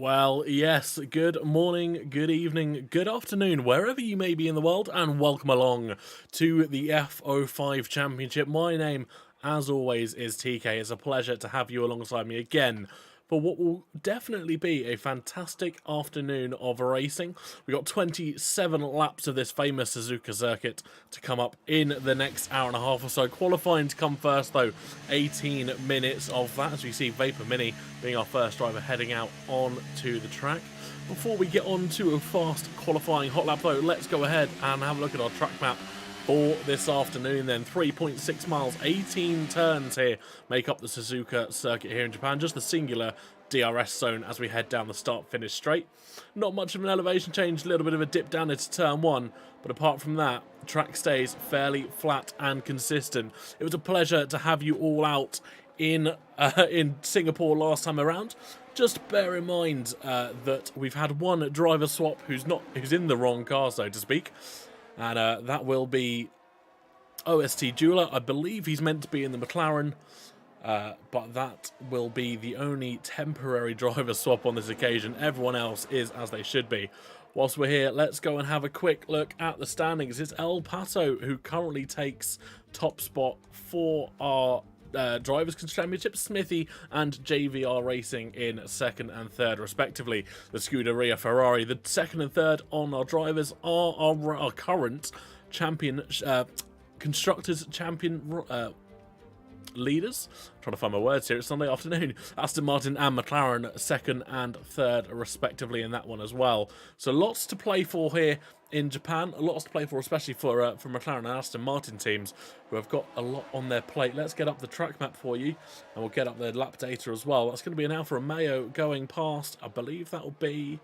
Well, yes, good morning, good evening, good afternoon, wherever you may be in the world, and welcome along to the F05 Championship. My name, as always, is TK. It's a pleasure to have you alongside me again for what will definitely be a fantastic afternoon of racing. We've got 27 laps of this famous Suzuka circuit to come up in the next hour and a half or so. Qualifying to come first, though, 18 minutes of that, as we see Vapor Mini being our first driver heading out onto the track. Before we get on to a fast qualifying hot lap, though, let's go ahead and have a look at our track map for this afternoon then. 3.6 miles, 18 turns here make up the Suzuka circuit here in Japan. Just the singular DRS zone as we head down the start-finish straight. Not much of an elevation change, a little bit of a dip down into turn one, but apart from that, the track stays fairly flat and consistent. It was a pleasure to have you all out in Singapore last time around. Just bear in mind that we've had one driver swap who's in the wrong car, so to speak. And that will be OST Jeweler. I believe he's meant to be in the McLaren, but that will be the only temporary driver swap on this occasion. Everyone else is as they should be. Whilst we're here, let's go and have a quick look at the standings. It's El Pato who currently takes top spot for our Drivers' Championship. Smithy and JVR Racing in second and third respectively. The Scuderia Ferrari, the second and third on our drivers, are our current champion, constructors champion leaders. I'm trying to find my words here. It's Sunday afternoon. Aston Martin and McLaren second and third respectively in that one as well. So lots to play for here in Japan. Lots to play for, especially for McLaren and Aston Martin teams who have got a lot on their plate. Let's get up the track map for you, and we'll get up the lap data as well. That's going to be an Alfa Romeo going past. I believe that will be...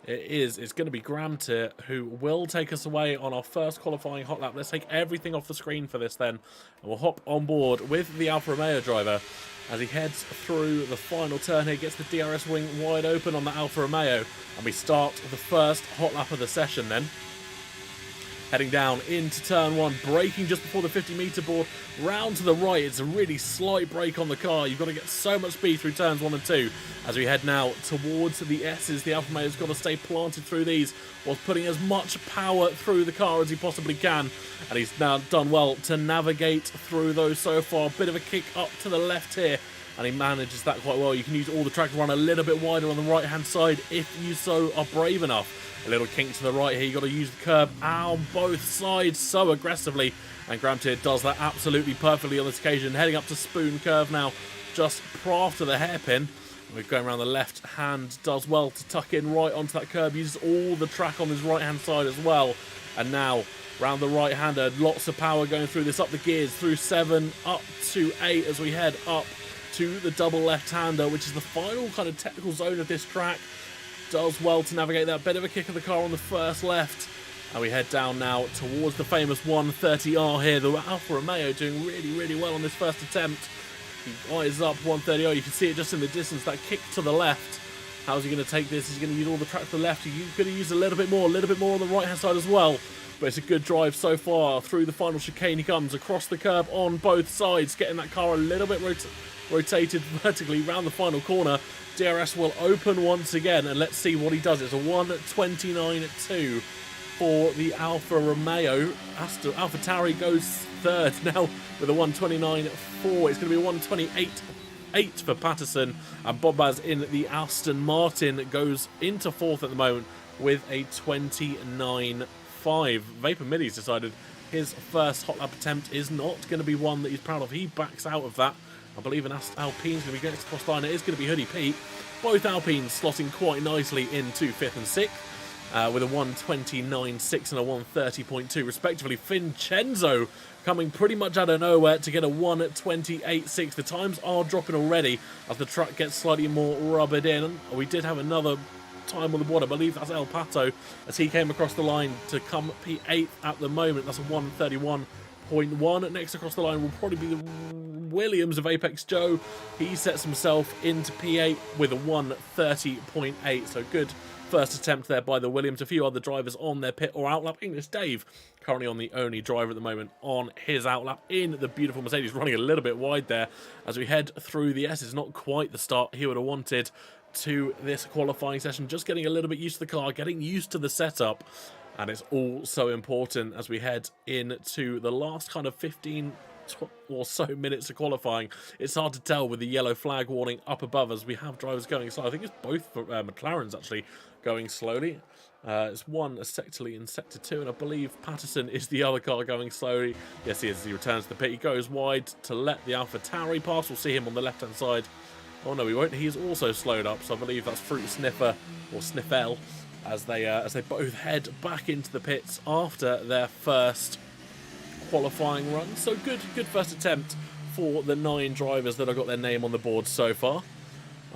It's going to be Gramter who will take us away on our first qualifying hot lap. Let's take everything off the screen for this then, and we'll hop on board with the Alfa Romeo driver as he heads through the final turn here, gets the DRS wing wide open on the Alfa Romeo, and we start the first hot lap of the session then. Heading down into turn one, braking just before the 50-metre board, round to the right. It's a really slight brake on the car. You've got to get so much speed through turns 1 and 2. As we head now towards the S's, the Alfa Romeo's got to stay planted through these whilst putting as much power through the car as he possibly can. And he's now done well to navigate through those so far. A bit of a kick up to the left here, and he manages that quite well. You can use all the track to run a little bit wider on the right-hand side if you so are brave enough. A little kink to the right here. You've got to use the curb on both sides so aggressively. And Gramtier does that absolutely perfectly on this occasion. Heading up to Spoon Curve now, just after the hairpin. We're going around the left hand. Does well to tuck in right onto that curb. Uses all the track on his right-hand side as well. And now, round the right-hander. Lots of power going through this. Up the gears. Through 7, up to 8 as we head up to the double left-hander, which is the final kind of technical zone of this track. Does well to navigate that. Bit of a kick of the car on the first left. And we head down now towards the famous 130R here. The Alfa Romeo doing really, really well on this first attempt. He eyes up 130R. You can see it just in the distance, that kick to the left. How's he going to take this? He's going to use all the track to the left. He's going to use a little bit more on the right-hand side as well. But it's a good drive so far. Through the final chicane he comes, across the curb on both sides, getting that car a little bit rotated vertically round the final corner. DRS will open once again, and let's see what he does. It's a 1:29.2 for the Alfa Romeo. AlphaTauri goes third now with a 1:29.4. It's going to be a 1:28.8 for Patterson, and Bobbaz in the Aston Martin goes into fourth at the moment with a 29.5. Vapor Mini's decided his first hot lap attempt is not going to be one that he's proud of. He backs out of that. I believe an Alpine's going to be getting across the line. It is going to be Hoodie Pete. Both Alpines slotting quite nicely into 5th and 6th with a 1:29.6 and a 1:30.2 respectively. Vincenzo coming pretty much out of nowhere to get a 1:28.6. The times are dropping already as the track gets slightly more rubbered in. We did have another time on the board. I believe that's El Pato as he came across the line to come P8 at the moment. That's a 1:31.1. Next across the line will probably be the Williams of Apex Joe. He sets himself into P8 with a 1:30.8. So good first attempt there by the Williams. A few other drivers on their pit or outlap. English Dave currently on the only driver at the moment on his outlap in the beautiful Mercedes, running a little bit wide there as we head through the S's. Not quite the start he would have wanted, to this qualifying session, just getting a little bit used to the car, getting used to the setup, and it's all so important as we head into the last kind of 15 or so minutes of qualifying. It's hard to tell with the yellow flag warning up above as we have drivers going slow. I think it's both McLarens actually going slowly. It's one sectorly in sector 2, and I believe Patterson is the other car going slowly. Yes, he is. He returns to the pit. He goes wide to let the AlphaTauri pass. We'll see him on the left-hand side. Oh no, we won't. He's also slowed up, so I believe that's Fruit Sniffer or Sniffel as they both head back into the pits after their first qualifying run. So good first attempt for the 9 drivers that have got their name on the board so far.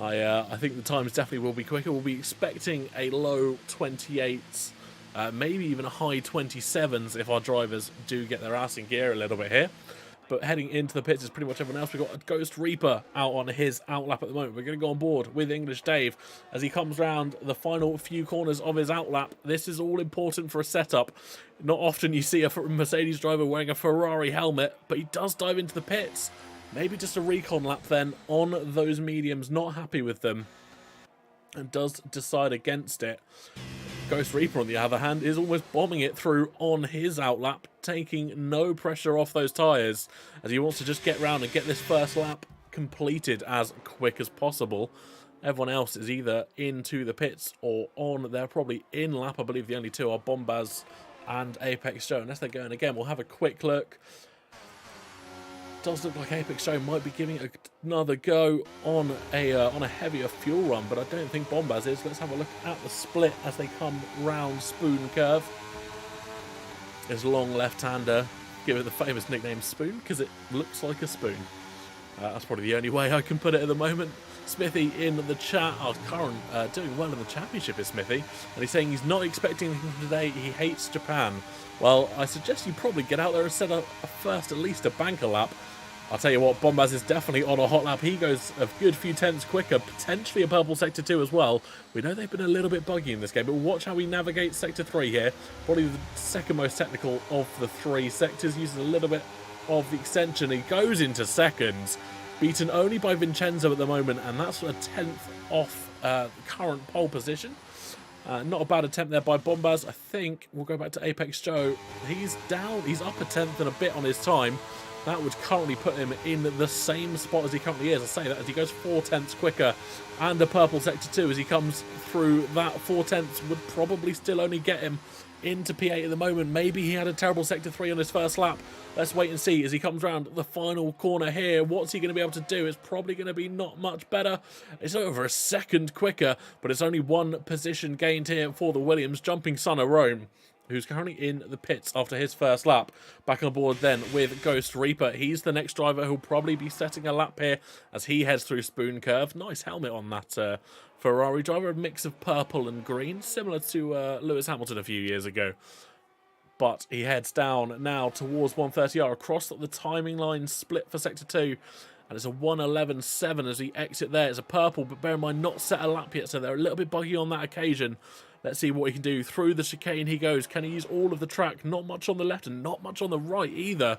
I think the times definitely will be quicker. We'll be expecting a low 28s, maybe even a high 27s if our drivers do get their ass in gear a little bit here. But heading into the pits is pretty much everyone else. We've got a Ghost Reaper out on his outlap at the moment. We're going to go on board with English Dave as he comes round the final few corners of his outlap. This is all important for a setup. Not often you see a Mercedes driver wearing a Ferrari helmet, but he does dive into the pits. Maybe just a recon lap then on those mediums, not happy with them, and does decide against it. Ghost Reaper, on the other hand, is almost bombing it through on his outlap, taking no pressure off those tyres, as he wants to just get round and get this first lap completed as quick as possible. Everyone else is either into the pits or on. They're probably in lap. I believe the only two are Bombaz and Apex Joe. Unless they're going again, we'll have a quick look. Does look like Apex Joe might be giving another go on a heavier fuel run, but I don't think Bombaz is. Let's have a look at the split as they come round Spoon Curve. His long left-hander, give it the famous nickname Spoon because it looks like a spoon. That's probably the only way I can put it at the moment. Smithy in the chat. Oh, Curran doing well in the championship is Smithy, and he's saying he's not expecting anything today. He hates Japan. Well, I suggest you probably get out there and set up first at least a banker lap. I'll tell you what, Bombaz is definitely on a hot lap. He goes a good few tenths quicker, potentially a purple Sector 2 as well. We know they've been a little bit buggy in this game, but watch how he navigates Sector 3 here. Probably the second most technical of the 3 sectors. Uses a little bit of the extension. He goes into seconds, beaten only by Vincenzo at the moment, and that's a 10th off current pole position. Not a bad attempt there by Bombaz. I think we'll go back to Apex Joe. He's down. He's up a 10th and a bit on his time. That would currently put him in the same spot as he currently is. I say that as he goes 4 tenths quicker, and a purple Sector 2 as he comes through that 4 tenths would probably still only get him into P8 at the moment. Maybe he had a terrible Sector 3 on his first lap. Let's wait and see as he comes round the final corner here. What's he going to be able to do? It's probably going to be not much better. It's over a second quicker, but it's only 1 position gained here for the Williams. Jumping Son of Rome, who's currently in the pits after his first lap. Back on board then with Ghost Reaper. He's the next driver who'll probably be setting a lap here as he heads through Spoon Curve. Nice helmet on that Ferrari driver. A mix of purple and green, similar to Lewis Hamilton a few years ago. But he heads down now towards 130R across the timing line split for Sector 2. And it's a 1:11.7 as we exit there. It's a purple, but bear in mind, not set a lap yet, so they're a little bit buggy on that occasion. Let's see what he can do. Through the chicane he goes. Can he use all of the track? Not much on the left and not much on the right either.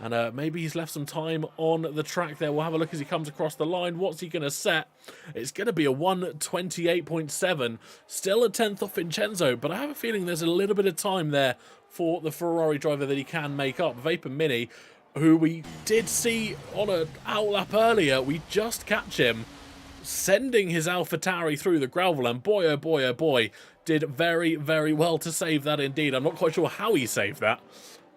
And maybe he's left some time on the track there. We'll have a look as he comes across the line. What's he going to set? It's going to be a 1:28.7. Still a 10th off Vincenzo, but I have a feeling there's a little bit of time there for the Ferrari driver that he can make up. Vapor Mini, who we did see on an outlap earlier, we just catch him sending his AlphaTauri through the gravel, and boy, oh boy, oh boy, did very, very well to save that indeed. I'm not quite sure how he saved that,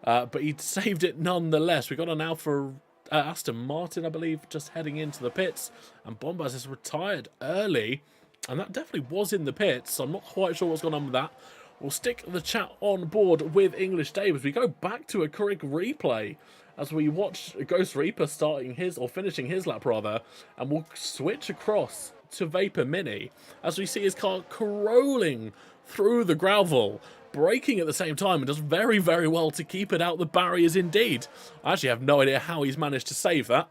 but he saved it nonetheless. We got an Aston Martin, I believe, just heading into the pits, and Bombaz is retired early, and that definitely was in the pits, so I'm not quite sure what's going on with that. We'll stick the chat on board with English Dave as we go back to a quick replay as we watch Ghost Reaper starting his, or finishing his lap rather, and we'll switch across to Vapor Mini as we see his car crawling through the gravel, braking at the same time, and does very, very well to keep it out the barriers indeed. I actually have no idea how he's managed to save that.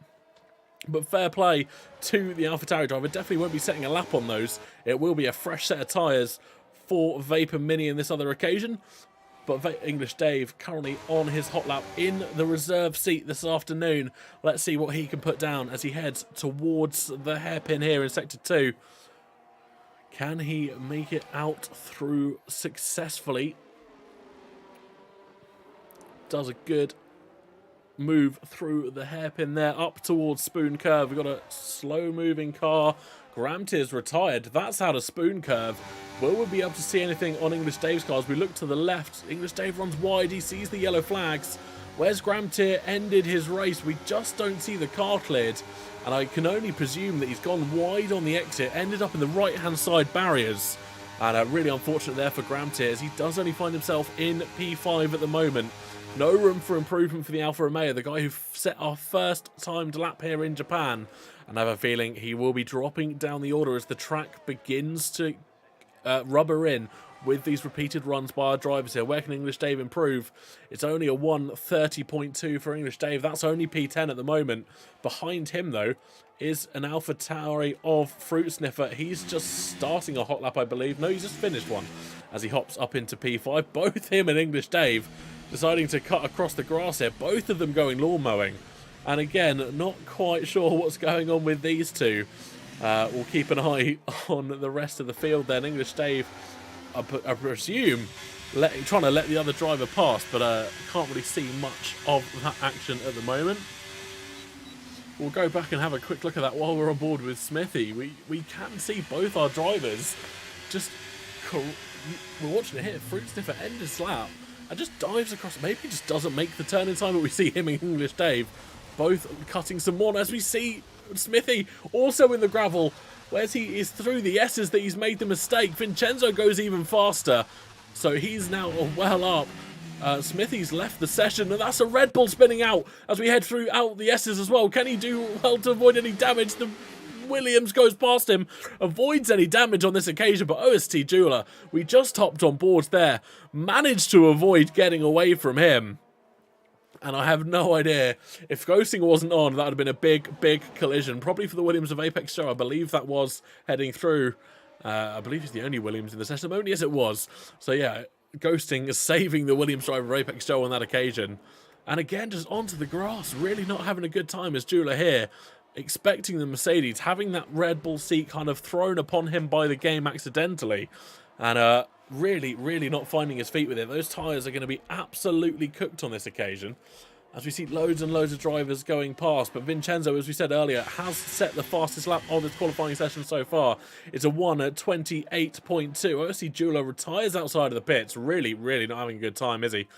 But fair play to the AlphaTauri driver. Definitely won't be setting a lap on those. It will be a fresh set of tyres for Vapor Mini in this other occasion. But English Dave currently on his hot lap in the reserve seat this afternoon. Let's see what he can put down as he heads towards the hairpin here in Sector 2. Can he make it out through successfully? Does a good move through the hairpin there, up towards Spoon Curve. We've got a slow-moving car. Gramtier's retired. That's out of Spoon Curve. Will we be able to see anything on English Dave's cars? We look to the left. English Dave runs wide. He sees the yellow flags. Where's Gramtier ended his race? We just don't see the car cleared. And I can only presume that he's gone wide on the exit, ended up in the right-hand side barriers. And really unfortunate there for Gramtier, as he does only find himself in P5 at the moment. No room for improvement for the Alfa Romeo, the guy who set our first timed lap here in Japan. And I have a feeling he will be dropping down the order as the track begins to rubber in with these repeated runs by our drivers here. Where can English Dave improve? It's only a 1:30.2 for English Dave. That's only P10 at the moment. Behind him, though, is an Alpha Tauri of Fruit Sniffer. He's just starting a hot lap, I believe. No, he's just finished one as he hops up into P5. Both him and English Dave deciding to cut across the grass here. Both of them going lawn mowing. And again, not quite sure what's going on with these two. We'll keep an eye on the rest of the field then. English Dave, I presume, trying to let the other driver pass, but can't really see much of that action at the moment. We'll go back and have a quick look at that while we're on board with Smithy. We can see both our drivers just... We're watching it here. Fruit Sniffer end his lap and just dives across. Maybe he just doesn't make the turn in time, but we see him and English Dave both cutting some more. As we see Smithy also in the gravel, whereas he is through the S's that he's made the mistake. Vincenzo goes even faster, so he's now well up. Smithy's left the session, and that's a Red Bull spinning out as we head through out the S's as well. Can he do well to avoid any damage? The Williams goes past him, avoids any damage on this occasion, but OST Jeweler, we just hopped on board there, managed to avoid getting away from him. And I have no idea. If ghosting wasn't on, that would have been a big, big collision. Probably for the Williams of Apex Show. I believe that was heading through. I believe it's the only Williams in the session at the moment. Yes, it was. So yeah, ghosting is saving the Williams driver of Apex Show on that occasion. And again, just onto the grass. Really not having a good time as Jeweler here. Expecting the Mercedes. Having that Red Bull seat kind of thrown upon him by the game accidentally. And really not finding his feet with it. Those tyres are going to be absolutely cooked on this occasion, as we see loads and loads of drivers going past. But Vincenzo, as we said earlier, has set the fastest lap on this qualifying session so far. It's a 1:28.2. OST Jeweler retires outside of the pits. Really not having a good time, is he?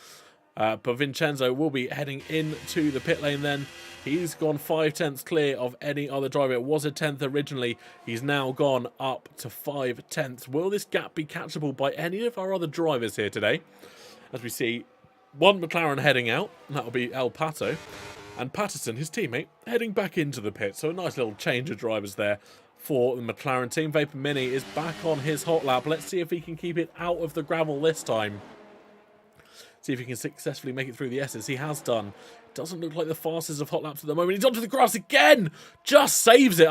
But Vincenzo will be heading into the pit lane then. He's gone 5/10 clear of any other driver. It was a 10th originally. He's now gone up to 5/10. Will this gap be catchable by any of our other drivers here today? As we see one McLaren heading out, and that'll be El Pato. And Patterson, his teammate, heading back into the pit. So a nice little change of drivers there for the McLaren team. Vapor Mini is back on his hot lap. Let's see if he can keep it out of the gravel this time. See if he can successfully make it through the S's. He has done. Doesn't look like the fastest of hot laps at the moment. He's onto the grass again. Just saves it.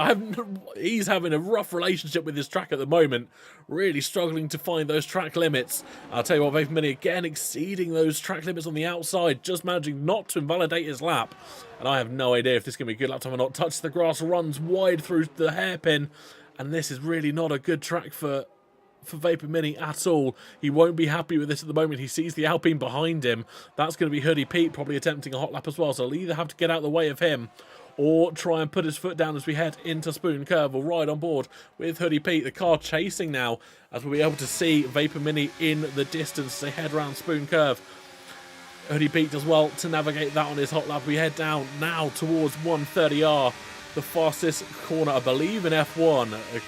He's having a rough relationship with his track at the moment. Really struggling to find those track limits. I'll tell you what, Vapor Mini again exceeding those track limits on the outside. Just managing not to invalidate his lap. And I have no idea if this is going to be a good lap time or not. Touches the grass, runs wide through the hairpin. And this is really not a good track for Vapor Mini at all. He won't be happy with this at the moment. He sees the Alpine behind him. That's going to be Hoodie Pete probably attempting a hot lap as well, so he'll either have to get out of the way of him or try and put his foot down as we head into Spoon Curve. We'll ride on board with Hoodie Pete. The car chasing now as we'll be able to see Vapor Mini in the distance as they head around Spoon Curve. Hoodie Pete does well to navigate that on his hot lap. We head down now towards 130R, the fastest corner I believe in F1. A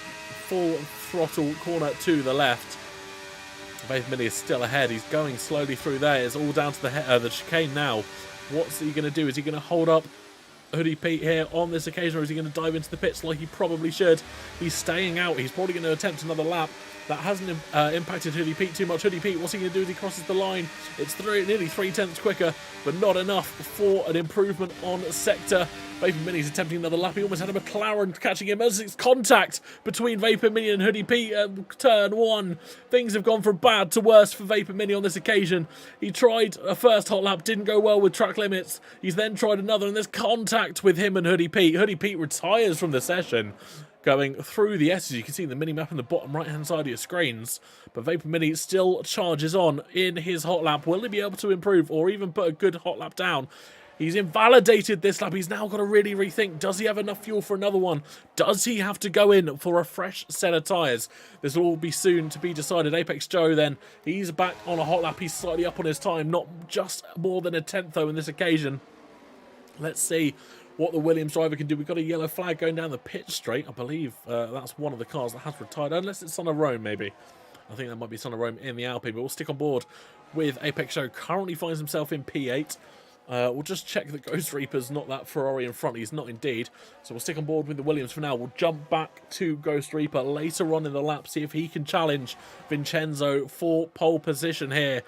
full throttle corner to the left. Vapor Mini is still ahead. He's going slowly through there. It's all down to the chicane now. What's he going to do? Is he going to hold up Hoodie Pete here on this occasion, or is he going to dive into the pits like he probably should? He's staying out. He's probably going to attempt another lap. That hasn't impacted Hoodie Pete too much. Hoodie Pete, what's he going to do as he crosses the line? It's nearly 3/10 quicker, but not enough for an improvement on sector. Vapor Mini's attempting another lap. He almost had a McLaren catching him as it's contact between Vapor Mini and Hoodie Pete at turn one. Things have gone from bad to worse for Vapor Mini on this occasion. He tried a first hot lap, didn't go well with track limits. He's then tried another, and there's contact with him and Hoodie Pete. Hoodie Pete retires from the session. going through the S's. You can see the mini-map in the bottom right-hand side of your screens. But Vapor Mini still charges on in his hot lap. Will he be able to improve or even put a good hot lap down? He's invalidated this lap. He's now got to really rethink. Does he have enough fuel for another one? Does he have to go in for a fresh set of tyres? This will all be soon to be decided. Apex Joe then, he's back on a hot lap. He's slightly up on his time. Not just more than a tenth though in this occasion. Let's see what the Williams driver can do. We've got a yellow flag going down the pit straight. I believe that's one of the cars that has retired. Unless it's Son of Rome maybe. I think that might be Son of Rome in the Alpine. But we'll stick on board with Apex Joe. Currently finds himself in P8. We'll just check that Ghost Reaper's not that Ferrari in front. He's not indeed. So we'll stick on board with the Williams for now. We'll jump back to Ghost Reaper later on in the lap. See if he can challenge Vincenzo for pole position here.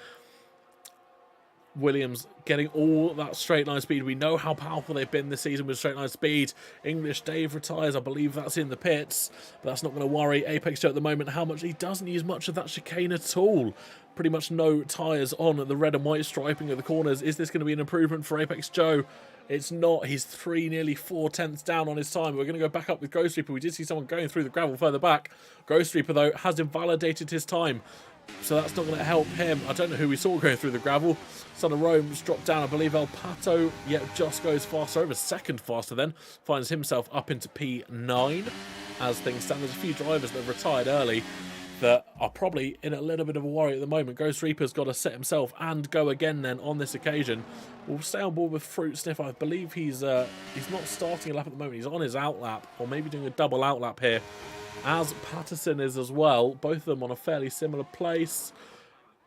Williams getting all that straight line speed. We know how powerful they've been this season with straight line speed. English Dave retires. I believe that's in the pits. But that's not going to worry Apex Joe at the moment. How much he doesn't use much of that chicane at all. Pretty much no tyres on the red and white striping of the corners. Is this going to be an improvement for Apex Joe? It's not. He's nearly 4 tenths down on his time. We're going to go back up with Ghost Reaper. We did see someone going through the gravel further back. Ghost Reaper, though, has invalidated his time. So that's not going to help him. I don't know who we saw going through the gravel. Son of Rome's dropped down. I believe El Pato, just goes faster. Over a second faster then. Finds himself up into P9. As things stand, there's a few drivers that have retired early that are probably in a little bit of a worry at the moment. Ghost Reaper's got to set himself and go again then on this occasion. We'll stay on board with Fruit Sniff. I believe he's not starting a lap at the moment. He's on his outlap, or maybe doing a double outlap here, as Patterson is as well. Both of them on a fairly similar place.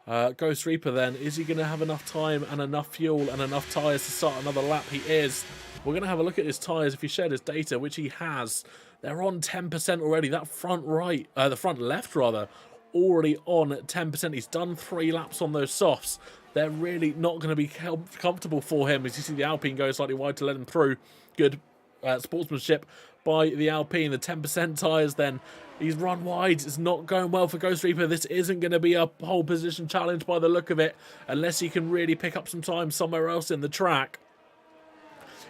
Ghost Reaper then, is he going to have enough time and enough fuel and enough tyres to start another lap? He is. We're going to have a look at his tyres if he shared his data, which he has. They're on 10% already. That the front left rather, already on 10%. He's done 3 laps on those softs. They're really not going to be comfortable for him. As you see the Alpine go slightly wide to let him through. Good sportsmanship by the Alpine. The 10% tyres then. He's run wide. It's not going well for Ghost Reaper. This isn't going to be a pole position challenge by the look of it, unless he can really pick up some time somewhere else in the track.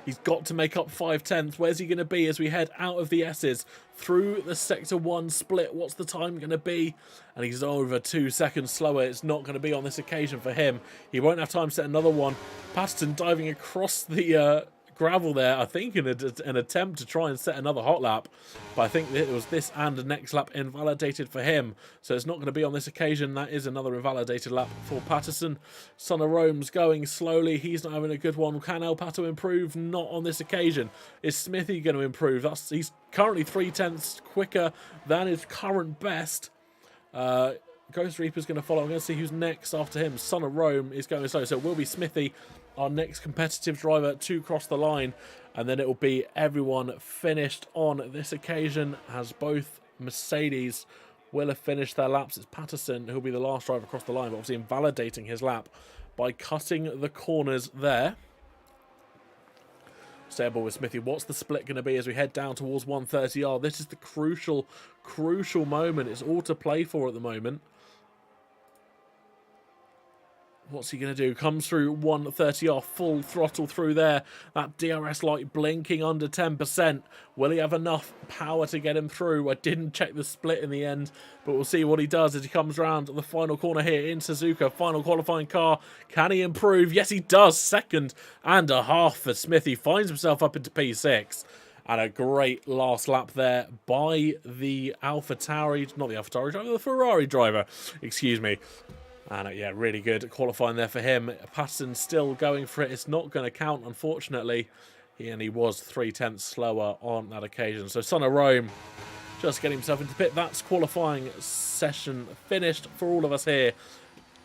He's got to make up 5 tenths. Where's he going to be as we head out of the S's through the Sector 1 split? What's the time going to be? And he's over 2 seconds slower. It's not going to be on this occasion for him. He won't have time to set another one. Patterson diving across the gravel there, I think in an attempt to try and set another hot lap. But I think it was this and the next lap invalidated for him. So it's not going to be on this occasion. That is another invalidated lap for Patterson. Son of Rome's going slowly. He's not having a good one. Can El Pato improve? Not on this occasion. Is Smithy going to improve? He's currently 3 tenths quicker than his current best. Ghost Reaper's going to follow. I'm going to see who's next after him. Son of Rome is going slow. So it will be Smithy, our next competitive driver, to cross the line. And then it will be everyone finished on this occasion, as both Mercedes will have finished their laps. It's Patterson who'll be the last driver across the line, but obviously invalidating his lap by cutting the corners there. Stay aboard with Smithy. What's the split going to be as we head down towards 130R? This is the crucial moment. It's all to play for at the moment. What's he going to do? Comes through 130R, full throttle through there. That DRS light blinking under 10%. Will he have enough power to get him through? I didn't check the split in the end, but we'll see what he does as he comes around the final corner here in Suzuka. Final qualifying car. Can he improve? Yes, he does. 2.5 for Smith. He finds himself up into P6. And a great last lap there by the AlphaTauri, not the AlphaTauri driver, the Ferrari driver, excuse me. And yeah, really good qualifying there for him. Patterson still going for it. It's not going to count, unfortunately. He was 3 tenths slower on that occasion. So Son of Rome just getting himself into pit. That's qualifying session finished for all of us here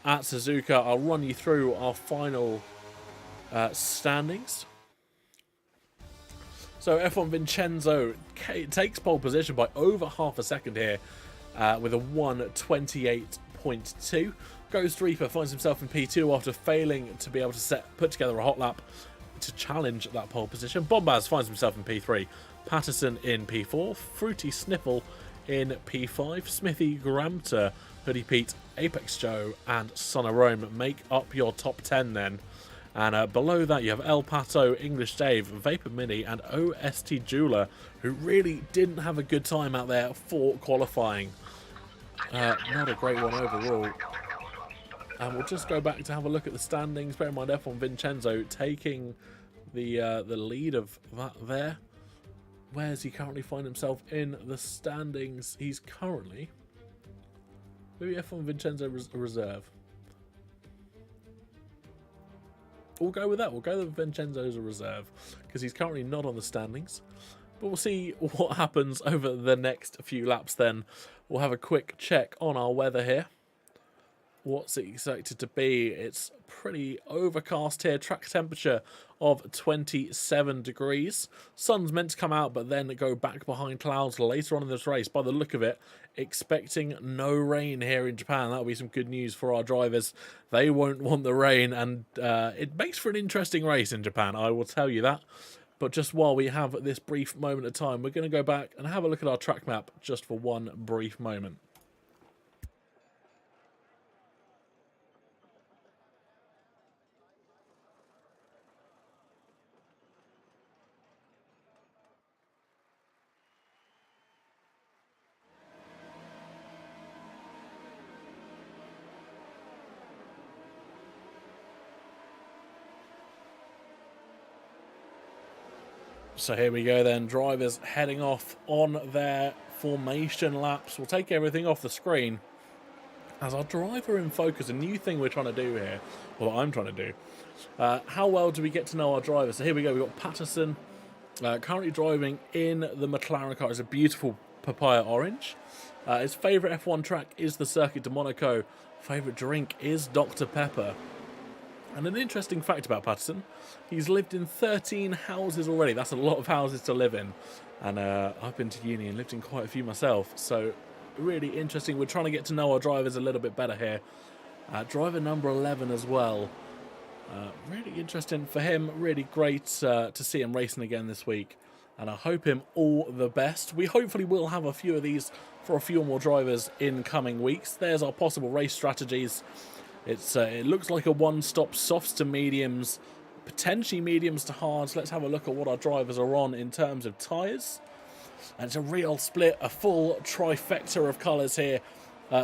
at Suzuka. I'll run you through our final standings. So F1 Vincenzo takes pole position by over half a second here with a 1:28.2. Ghost Reaper finds himself in P2 after failing to be able to put together a hot lap to challenge that pole position. Bombaz finds himself in P3. Patterson in P4. Fruity Sniffle in P5. Smithy Gramter, Hoodie Pete, Apex Joe, and Son of Rome make up your top 10 then. And below that, you have El Pato, English Dave, Vapor Mini, and OST Jeweler, who really didn't have a good time out there for qualifying. Not a great one overall. And we'll just go back to have a look at the standings. Bear in mind, F1 Vincenzo taking the lead of that there. Where does he currently find himself in the standings? He's currently... Maybe F1 Vincenzo reserve. We'll go with that. We'll go with Vincenzo as a reserve, because he's currently not on the standings. But we'll see what happens over the next few laps then. We'll have a quick check on our weather here. What's it expected to be? It's pretty overcast here. Track temperature of 27 degrees. Sun's meant to come out, but then go back behind clouds later on in this race. By the look of it, expecting no rain here in Japan. That'll be some good news for our drivers. They won't want the rain, and it makes for an interesting race in Japan, I will tell you that. But just while we have this brief moment of time, we're going to go back and have a look at our track map just for one brief moment. So here we go then, drivers heading off on their formation laps. We'll take everything off the screen. As our driver in focus, a new thing we're trying to do here, or that I'm trying to do. How well do we get to know our drivers? So here we go, we've got Patterson currently driving in the McLaren car. It's a beautiful papaya orange. His favourite F1 track is the Circuit de Monaco. Favourite drink is Dr. Pepper. And an interesting fact about Patterson, he's lived in 13 houses already. That's a lot of houses to live in. And I've been to uni and lived in quite a few myself. So really interesting. We're trying to get to know our drivers a little bit better here. Driver number 11 as well. Really interesting for him. Really great to see him racing again this week. And I hope him all the best. We hopefully will have a few of these for a few more drivers in coming weeks. There's our possible race strategies. It looks like a one-stop softs to mediums, potentially mediums to hards. Let's have a look at what our drivers are on in terms of tyres. And it's a real split, a full trifecta of colours here.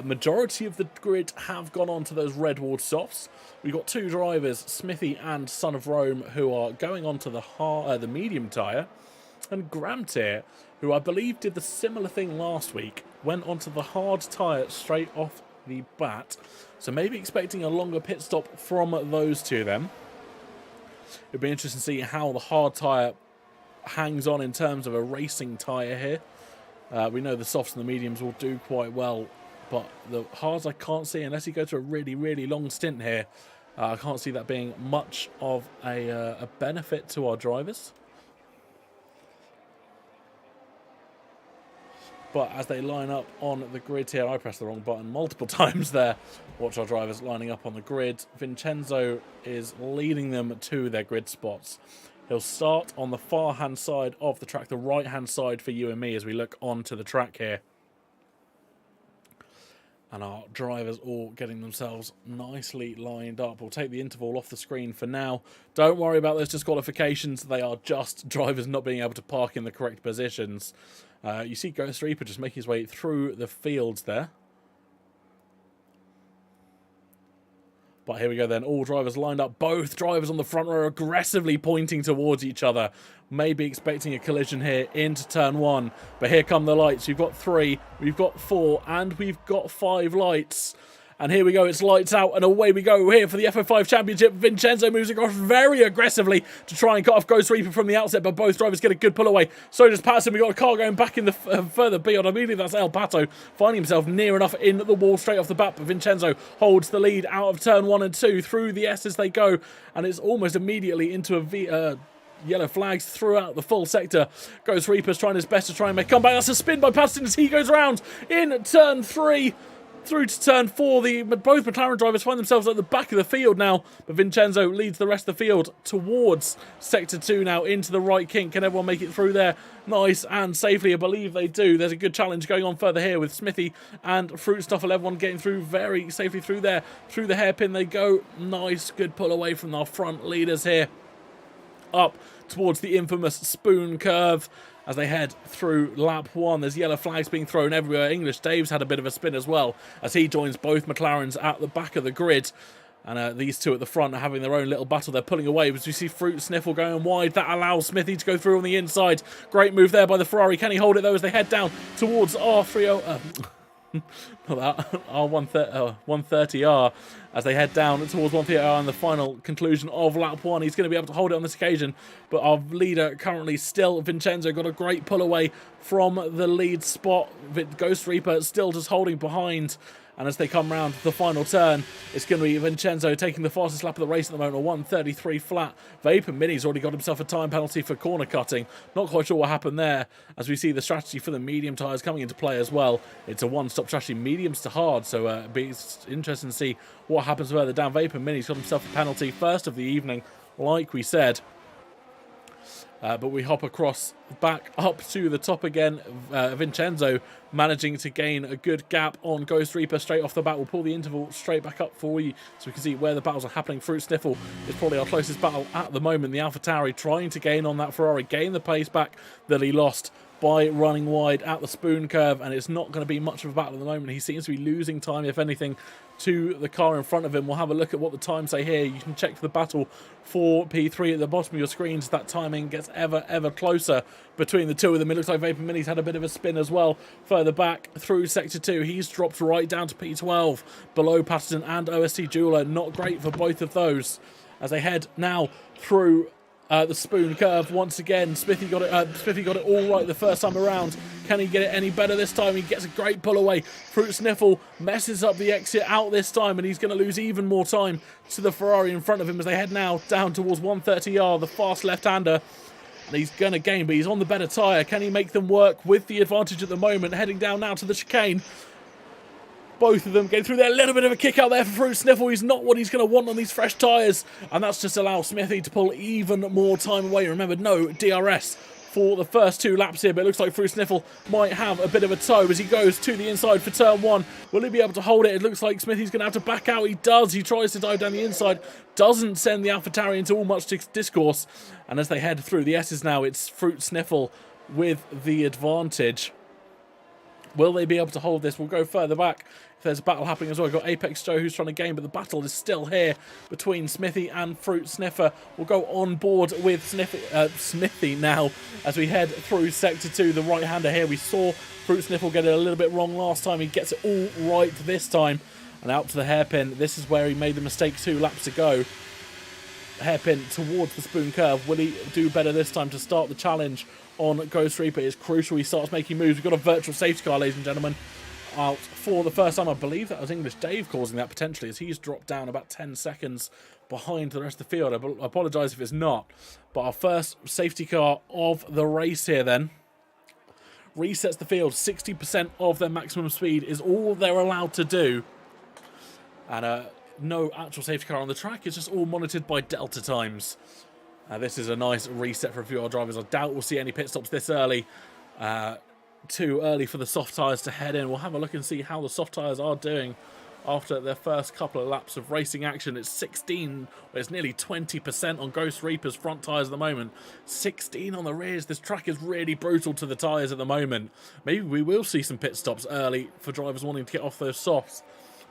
Majority of the grid have gone on to those Redward softs. We've got two drivers, Smithy and Son of Rome, who are going on to the medium tyre. And Gramtier, who I believe did the similar thing last week, went onto the hard tyre straight off the bat. So maybe expecting a longer pit stop from those two then. It'd be interesting to see how the hard tyre hangs on in terms of a racing tyre here. We know the softs and the mediums will do quite well, but the hards I can't see, unless you go to a really, really long stint here, I can't see that being much of a benefit to our drivers. But as they line up on the grid here, I pressed the wrong button multiple times there. Watch our drivers lining up on the grid. Vincenzo is leading them to their grid spots. He'll start on the far-hand side of the track, the right-hand side for you and me as we look onto the track here. And our drivers all getting themselves nicely lined up. We'll take the interval off the screen for now. Don't worry about those disqualifications. They are just drivers not being able to park in the correct positions. You see Ghost Reaper just making his way through the fields there. But here we go then, all drivers lined up. Both drivers on the front row aggressively pointing towards each other. Maybe expecting a collision here into turn one. But here come the lights. We've got 3, we've got 4, and we've got 5 lights. And here we go, it's lights out, and away we go here for the F05 Championship. Vincenzo moves across very aggressively to try and cut off Ghost Reaper from the outset, but both drivers get a good pull away. So does Patterson. We've got a car going back in the further beyond. I believe that's El Pato finding himself near enough in the wall straight off the bat, but Vincenzo holds the lead out of turn 1 and 2. Through the S as they go, and it's almost immediately into a yellow flags throughout the full sector. Ghost Reaper's trying his best to try and make a comeback. That's a spin by Patterson as he goes round in turn 3. through to turn 4. Both McLaren drivers find themselves at the back of the field now, but Vincenzo leads the rest of the field towards Sector 2 now, into the right kink. Can everyone make it through there? Nice and safely, I believe they do. There's a good challenge going on further here with Smithy and Fruit Snuffle. Everyone getting through very safely through there. Through the hairpin they go. Nice, good pull away from our front leaders here. Up towards the infamous spoon curve as they head through lap 1. There's yellow flags being thrown everywhere. English Dave's had a bit of a spin as well as he joins both McLarens at the back of the grid. And these two at the front are having their own little battle. They're pulling away as we see Fruit Sniffle going wide. That allows Smithy to go through on the inside. Great move there by the Ferrari. Can he hold it though as they head down towards R30? Not that, R130R as they head down towards 130R in the final conclusion of lap 1. He's going to be able to hold it on this occasion, but our leader currently still Vincenzo got a great pull away from the lead spot. Ghost Reaper still just holding behind. And as they come round the final turn, it's going to be Vincenzo taking the fastest lap of the race at the moment, a 1:33 flat. Vapor Mini's already got himself a time penalty for corner cutting. Not quite sure what happened there, as we see the strategy for the medium tyres coming into play as well. It's a one-stop strategy, mediums to hard, so it'll be interesting to see what happens further down. Vapor Mini's got himself a penalty, first of the evening, like we said. But we hop across back up to the top again. Vincenzo managing to gain a good gap on Ghost Reaper straight off the bat. We'll pull the interval straight back up for you so we can see where the battles are happening. Fruit Sniffle is probably our closest battle at the moment. The AlphaTauri trying to gain on that Ferrari, gain the pace back that he lost by running wide at the spoon curve, and it's not going to be much of a battle at the moment. He seems to be losing time, if anything, to the car in front of him. We'll have a look at what the times say here. You can check for the battle for P3 at the bottom of your screens. That timing gets ever closer between the two of them. It looks like Vapor Mini's had a bit of a spin as well further back through Sector 2. He's dropped right down to P12 below Patterson and OST Jeweler. Not great for both of those as they head now through the spoon curve once again. Smithy got it all right the first time around. Can he get it any better this time? He gets a great pull away. Fruit Sniffle messes up the exit out this time, and he's going to lose even more time to the Ferrari in front of him as they head now down towards 130R, the fast left-hander. And he's going to gain, but he's on the better tyre. Can he make them work with the advantage at the moment? Heading down now to the chicane. Both of them getting through there. A little bit of a kick out there for Fruit Sniffle. He's not what he's going to want on these fresh tyres. And that's just allowed Smithy to pull even more time away. Remember, no DRS for the first 2 laps here. But it looks like Fruit Sniffle might have a bit of a toe as he goes to the inside for turn 1. Will he be able to hold it? It looks like Smithy's going to have to back out. He does. He tries to dive down the inside. Doesn't send the AlphaTauri into all much discourse. And as they head through the S's now, it's Fruit Sniffle with the advantage. Will they be able to hold this? We'll go further back. If there's a battle happening as well, we've got Apex Joe who's trying to gain, but the battle is still here between Smithy and Fruit Sniffer. We'll go on board with Smithy now as we head through Sector 2. The right-hander here, we saw Fruit Sniffle get it a little bit wrong last time. He gets it all right this time. And out to the hairpin. This is where he made the mistake 2 laps ago. Hairpin towards the spoon curve. Will he do better this time to start the challenge on Ghost Reaper? It's crucial he starts making moves. We've got a virtual safety car, ladies and gentlemen, out for the first time. I believe that was English Dave causing that potentially, as he's dropped down about 10 seconds behind the rest of the field. I apologise if it's not. But our first safety car of the race here then resets the field. 60% of their maximum speed is all they're allowed to do. And no actual safety car on the track. It's just all monitored by delta times. This is a nice reset for a few of our drivers. I doubt we'll see any pit stops this early. Too early for the soft tyres to head in. We'll have a look and see how the soft tyres are doing after their first couple of laps of racing action. It's 16, it's nearly 20% on Ghost Reaper's front tyres at the moment. 16 on the rears. This track is really brutal to the tyres at the moment. Maybe we will see some pit stops early for drivers wanting to get off those softs,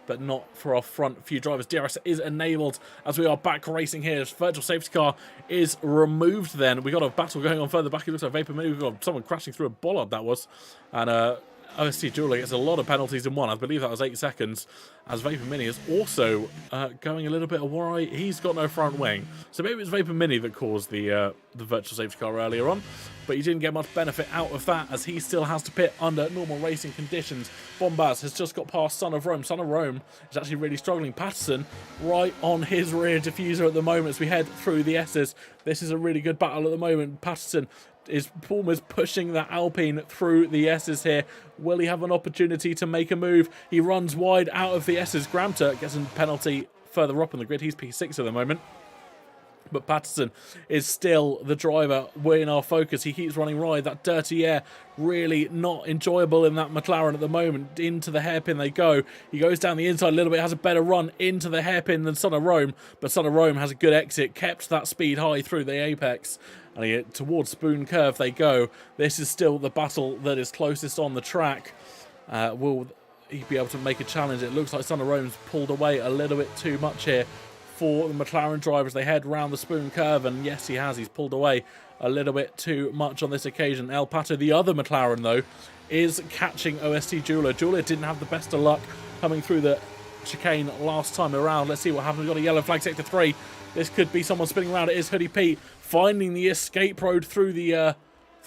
but not for our front few drivers. DRS is enabled as we are back racing here. This virtual safety car is removed then. We got a battle going on further back. It looks like Vapor Mini. We've got someone crashing through a bollard, that was. And OST Jeweler gets a lot of penalties in one. I believe that was 8 seconds. As Vapor Mini is also going a little bit awry. He's got no front wing. So maybe it's Vapor Mini that caused the virtual safety car earlier on. But he didn't get much benefit out of that as he still has to pit under normal racing conditions. Bombaz has just got past Son of Rome. Son of Rome is actually really struggling. Patterson right on his rear diffuser at the moment as we head through the S's. This is a really good battle at the moment. Patterson is almost pushing that Alpine through the S's here. Will he have an opportunity to make a move? He runs wide out of the S's. Gramter gets a penalty further up on the grid. He's P6 at the moment. But Patterson is still the driver. We're in our focus. He keeps running wide. That dirty air really not enjoyable in that McLaren at the moment. Into the hairpin they go. He goes down the inside a little bit, has a better run into the hairpin than Son of Rome. But Son of Rome has a good exit, kept that speed high through the apex. And towards Spoon Curve they go. This is still the battle that is closest on the track. Will he be able to make a challenge? It looks like Son of Rome's pulled away a little bit too much here for the McLaren drivers. They head round the Spoon Curve, and yes, he has. He's pulled away a little bit too much on this occasion. El Pato, the other McLaren, though, is catching OST Jeweler. Jeweler didn't have the best of luck coming through the chicane last time around. Let's see what happens. We've got a yellow flag, sector 3. This could be someone spinning around. It is Hoodie Pete finding the escape road through the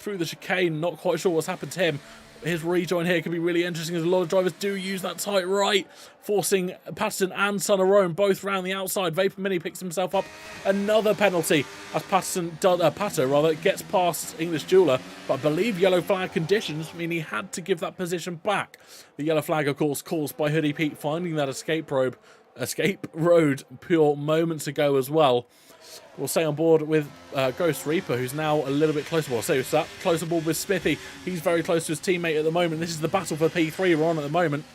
chicane. Not quite sure what's happened to him. His rejoin here could be really interesting, as a lot of drivers do use that tight right, forcing Patterson and Son of Rome both round the outside. Vapor Mini picks himself up another penalty as Pato gets past English Jeweler, but I believe yellow flag conditions mean he had to give that position back. The yellow flag, of course, caused by Hoodie Pete finding that escape road pure moments ago as well. We'll stay on board with Ghost Reaper, who's now a little bit closer. Well, so that closer board with Smithy. He's very close to his teammate at the moment. This is the battle for P3 we're on at the moment.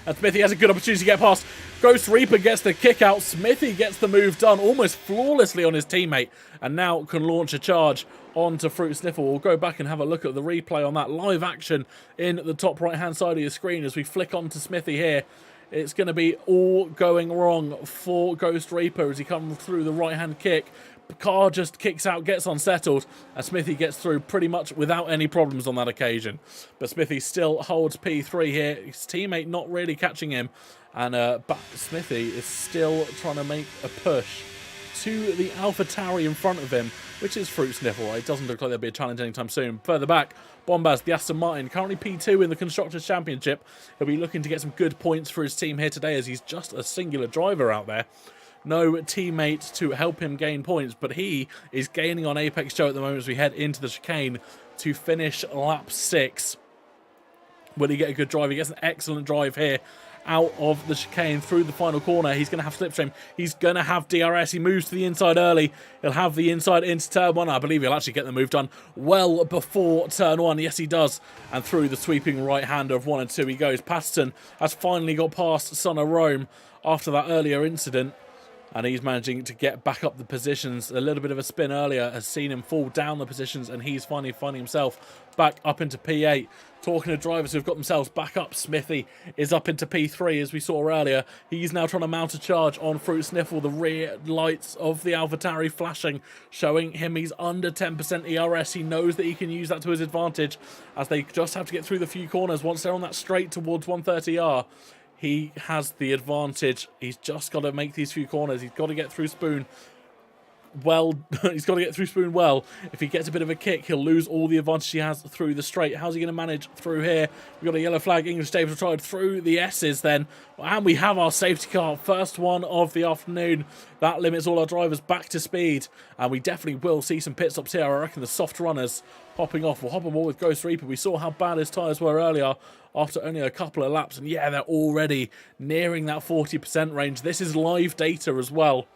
And Smithy has a good opportunity to get past. Ghost Reaper gets the kick out. Smithy gets the move done almost flawlessly on his teammate, and now can launch a charge onto Fruit Sniffle. We'll go back and have a look at the replay on that live action in the top right-hand side of your screen as we flick on to Smithy here. It's going to be all going wrong for Ghost Reaper as he comes through the right-hand kick. The car just kicks out, gets unsettled, and Smithy gets through pretty much without any problems on that occasion. But Smithy still holds P3 here. His teammate not really catching him, and but Smithy is still trying to make a push to the AlphaTauri in front of him, which is Fruit Sniffle. It doesn't look like there'll be a challenge anytime soon. Further back, Bombaz, the Aston Martin, currently P2 in the Constructors' Championship. He'll be looking to get some good points for his team here today, as he's just a singular driver out there. No teammate to help him gain points, but he is gaining on Apex Joe at the moment as we head into the chicane to finish lap 6. Will he get a good drive? He gets an excellent drive here out of the chicane through the final corner. He's going to have slipstream. He's going to have DRS. He moves to the inside early. He'll have the inside into turn 1. I believe he'll actually get the move done well before turn 1. Yes, he does. And through the sweeping right-hander of 1 and 2 he goes. Patterson has finally got past Son of Rome after that earlier incident, and he's managing to get back up the positions. A little bit of a spin earlier has seen him fall down the positions, and he's finally finding himself back up into P8. Talking to drivers who've got themselves back up, Smithy is up into P3 as we saw earlier. He's now trying to mount a charge on Fruit Sniffle. The rear lights of the AlphaTauri flashing, showing him he's under 10% ERS. He knows that he can use that to his advantage, as they just have to get through the few corners. Once they're on that straight towards 130R, he has the advantage. He's just got to make these few corners. He's got to get through Spoon well. He's got to get through Spoon well. If he gets a bit of a kick, he'll lose all the advantage he has through the straight. How's he going to manage through here? We've got a yellow flag. English Davis will try through the S's then. And we have our safety car. First one of the afternoon. That limits all our drivers back to speed. And we definitely will see some pit stops here. I reckon the soft runners hopping off. We'll hop on board with Ghost Reaper. We saw how bad his tyres were earlier after only a couple of laps. And yeah, they're already nearing that 40% range. This is live data as well.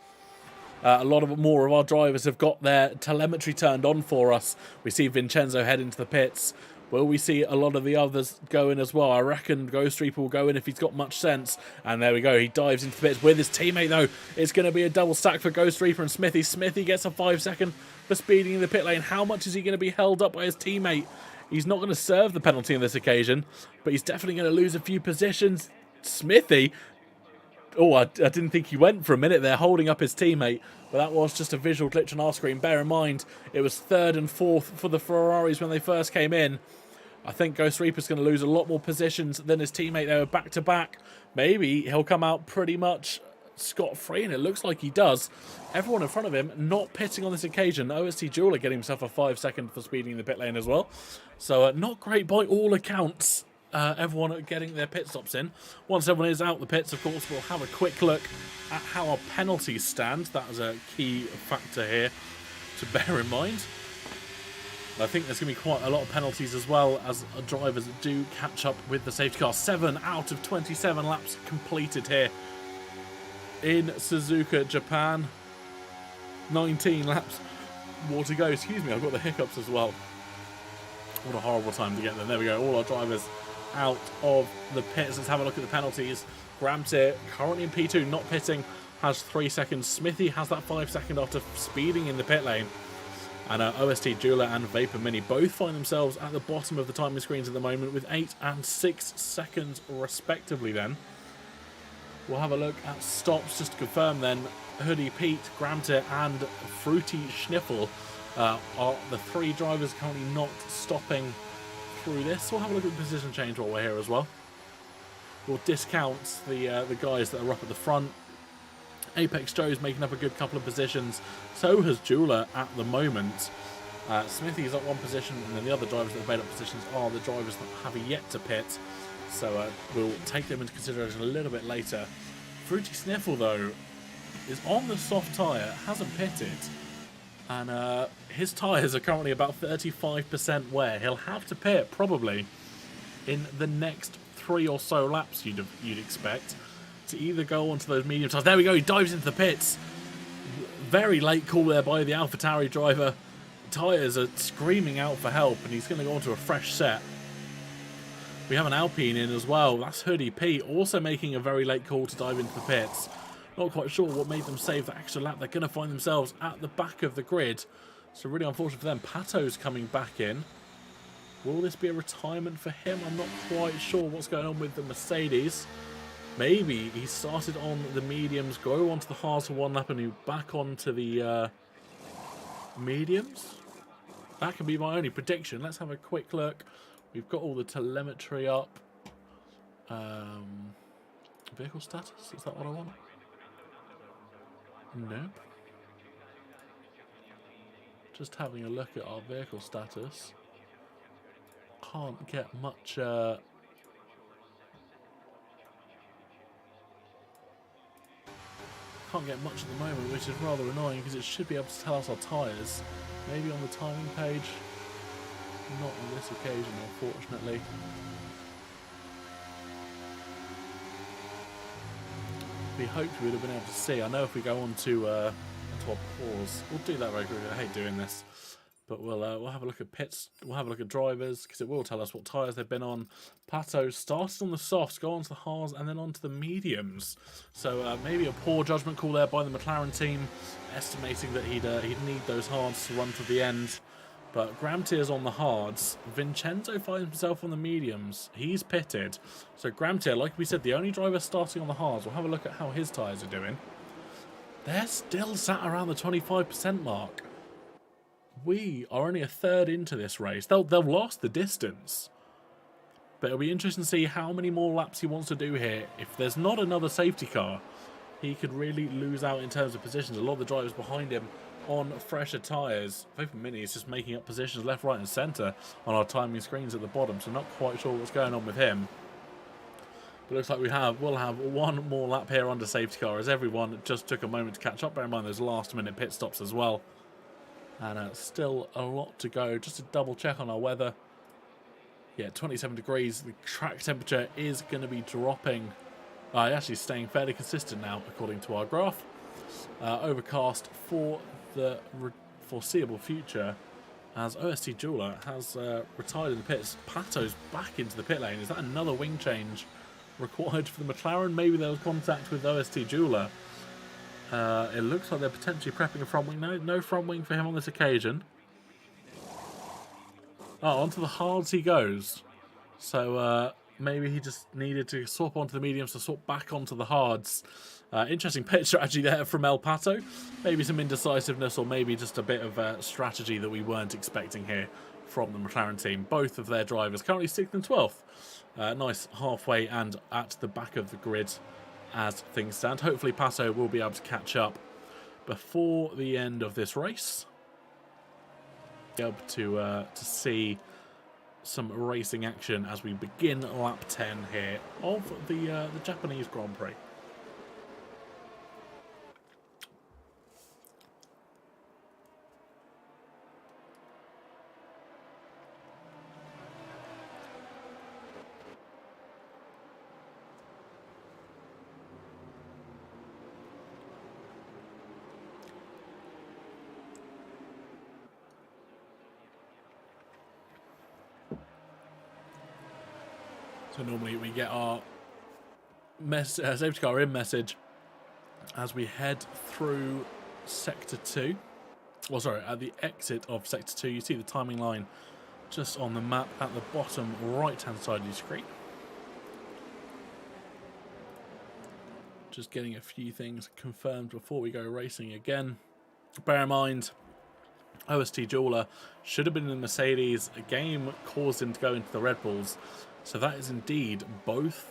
A lot more of our drivers have got their telemetry turned on for us. We see Vincenzo head into the pits. Will we see a lot of the others go in as well? I reckon Ghost Reaper will go in if he's got much sense. And there we go. He dives into the pits with his teammate, though. It's going to be a double stack for Ghost Reaper and Smithy. Smithy gets a 5-second for speeding in the pit lane. How much is he going to be held up by his teammate? He's not going to serve the penalty on this occasion, but he's definitely going to lose a few positions. Smithy... Oh, I didn't think he went for a minute there, holding up his teammate. But that was just a visual glitch on our screen. Bear in mind, it was 3rd and 4th for the Ferraris when they first came in. I think Ghost Reaper's going to lose a lot more positions than his teammate. They were back-to-back. Maybe he'll come out pretty much scot-free, and it looks like he does. Everyone in front of him not pitting on this occasion. OST Jeweler getting himself a 5-second for speeding in the pit lane as well. So not great by all accounts. Everyone getting their pit stops in. Once everyone is out the pits, of course, we'll have a quick look at how our penalties stand. That is a key factor here to bear in mind. I think there's going to be quite a lot of penalties as well as drivers do catch up with the safety car. 7 out of 27 laps completed here in Suzuka, Japan. 19 laps more to go. Excuse me, I've got the hiccups as well. What a horrible time to get there. There we go. All our drivers out of the pits. Let's have a look at the penalties. Gramtier, currently in P2, not pitting, has 3 seconds. Smithy has that 5 second after speeding in the pit lane. And OST Jeweler and Vapor Mini both find themselves at the bottom of the timing screens at the moment with 8 and 6 seconds respectively then. We'll have a look at stops just to confirm then. Hoodie Pete, Gramtier and Fruity Schniffel are the 3 drivers currently not stopping through this. We'll have a look at the position change while we're here as well. We'll discount the guys that are up at the front. Apex Joe's making up a good couple of positions. So has Jeweler at the moment. Smithy's at 1 position, and then the other drivers that have made up positions are the drivers that have yet to pit. So we'll take them into consideration a little bit later. Fruity Sniffle, though, is on the soft tyre, hasn't pitted. And his tyres are currently about 35% wear. He'll have to pit, probably, in the next 3 or so laps, you'd expect, to either go onto those medium tyres. There we go, he dives into the pits. Very late call there by the AlphaTauri driver. Tyres are screaming out for help, and he's going to go onto a fresh set. We have an Alpine in as well. That's Hoodie P, also making a very late call to dive into the pits. Not quite sure what made them save that extra lap. They're going to find themselves at the back of the grid. So really unfortunate for them. Pato's coming back in. Will this be a retirement for him? I'm not quite sure what's going on with the Mercedes. Maybe he started on the mediums, go onto the hards for 1 lap, and he back onto the mediums. That could be my only prediction. Let's have a quick look. We've got all the telemetry up. Vehicle status, is that what I want? Nope. Just having a look at our vehicle status. Can't get much can't get much at the moment, which is rather annoying because it should be able to tell us our tyres. Maybe on the timing page. Not on this occasion, unfortunately. We hoped we would have been able to see. I know if we go on to our pause, we'll do that very quickly. I hate doing this, but we'll have a look at pits. We'll have a look at drivers because it will tell us what tyres they've been on. Pato started on the softs, go on to the hards, and then on to the mediums. So maybe a poor judgment call there by the McLaren team, estimating that he'd need those hards to run to the end. But Gramtier's on the hards. Vincenzo finds himself on the mediums. He's pitted. So Gramtier, like we said, the only driver starting on the hards. We'll have a look at how his tyres are doing. They're still sat around the 25% mark. We are only a third into this race. They'll last the distance. But it'll be interesting to see how many more laps he wants to do here. If there's not another safety car, he could really lose out in terms of positions. A lot of the drivers behind him on fresher tyres. Vapor Mini is just making up positions left, right and centre on our timing screens at the bottom, so not quite sure what's going on with him. But it looks like we'll have 1 more lap here under safety car as everyone just took a moment to catch up. Bear in mind those last minute pit stops as well. And still a lot to go. Just to double check on our weather. Yeah, 27 degrees. The track temperature is going to be dropping. Actually staying fairly consistent now according to our graph. Overcast for the foreseeable future as OST Jeweler has retired in the pits. Pato's back into the pit lane. Is that another wing change required for the McLaren? Maybe there was contact with OST Jeweler. It looks like they're potentially prepping a front wing. No front wing for him on this occasion. Oh, onto the hards he goes. So maybe he just needed to swap onto the mediums to swap back onto the hards. Interesting pit strategy there from El Pato. Maybe some indecisiveness or maybe just a bit of strategy that we weren't expecting here from the McLaren team. Both of their drivers currently 6th and 12th. Nice halfway and at the back of the grid as things stand. Hopefully Pato will be able to catch up before the end of this race. Be able to see some racing action as we begin lap 10 here of the Japanese Grand Prix. So normally we get our safety car in message as we head through Sector 2. Well, sorry, at the exit of Sector 2, you see the timing line just on the map at the bottom right-hand side of your screen. Just getting a few things confirmed before we go racing again. Bear in mind, OST Jeweler should have been in the Mercedes. A game caused him to go into the Red Bulls. So that is indeed both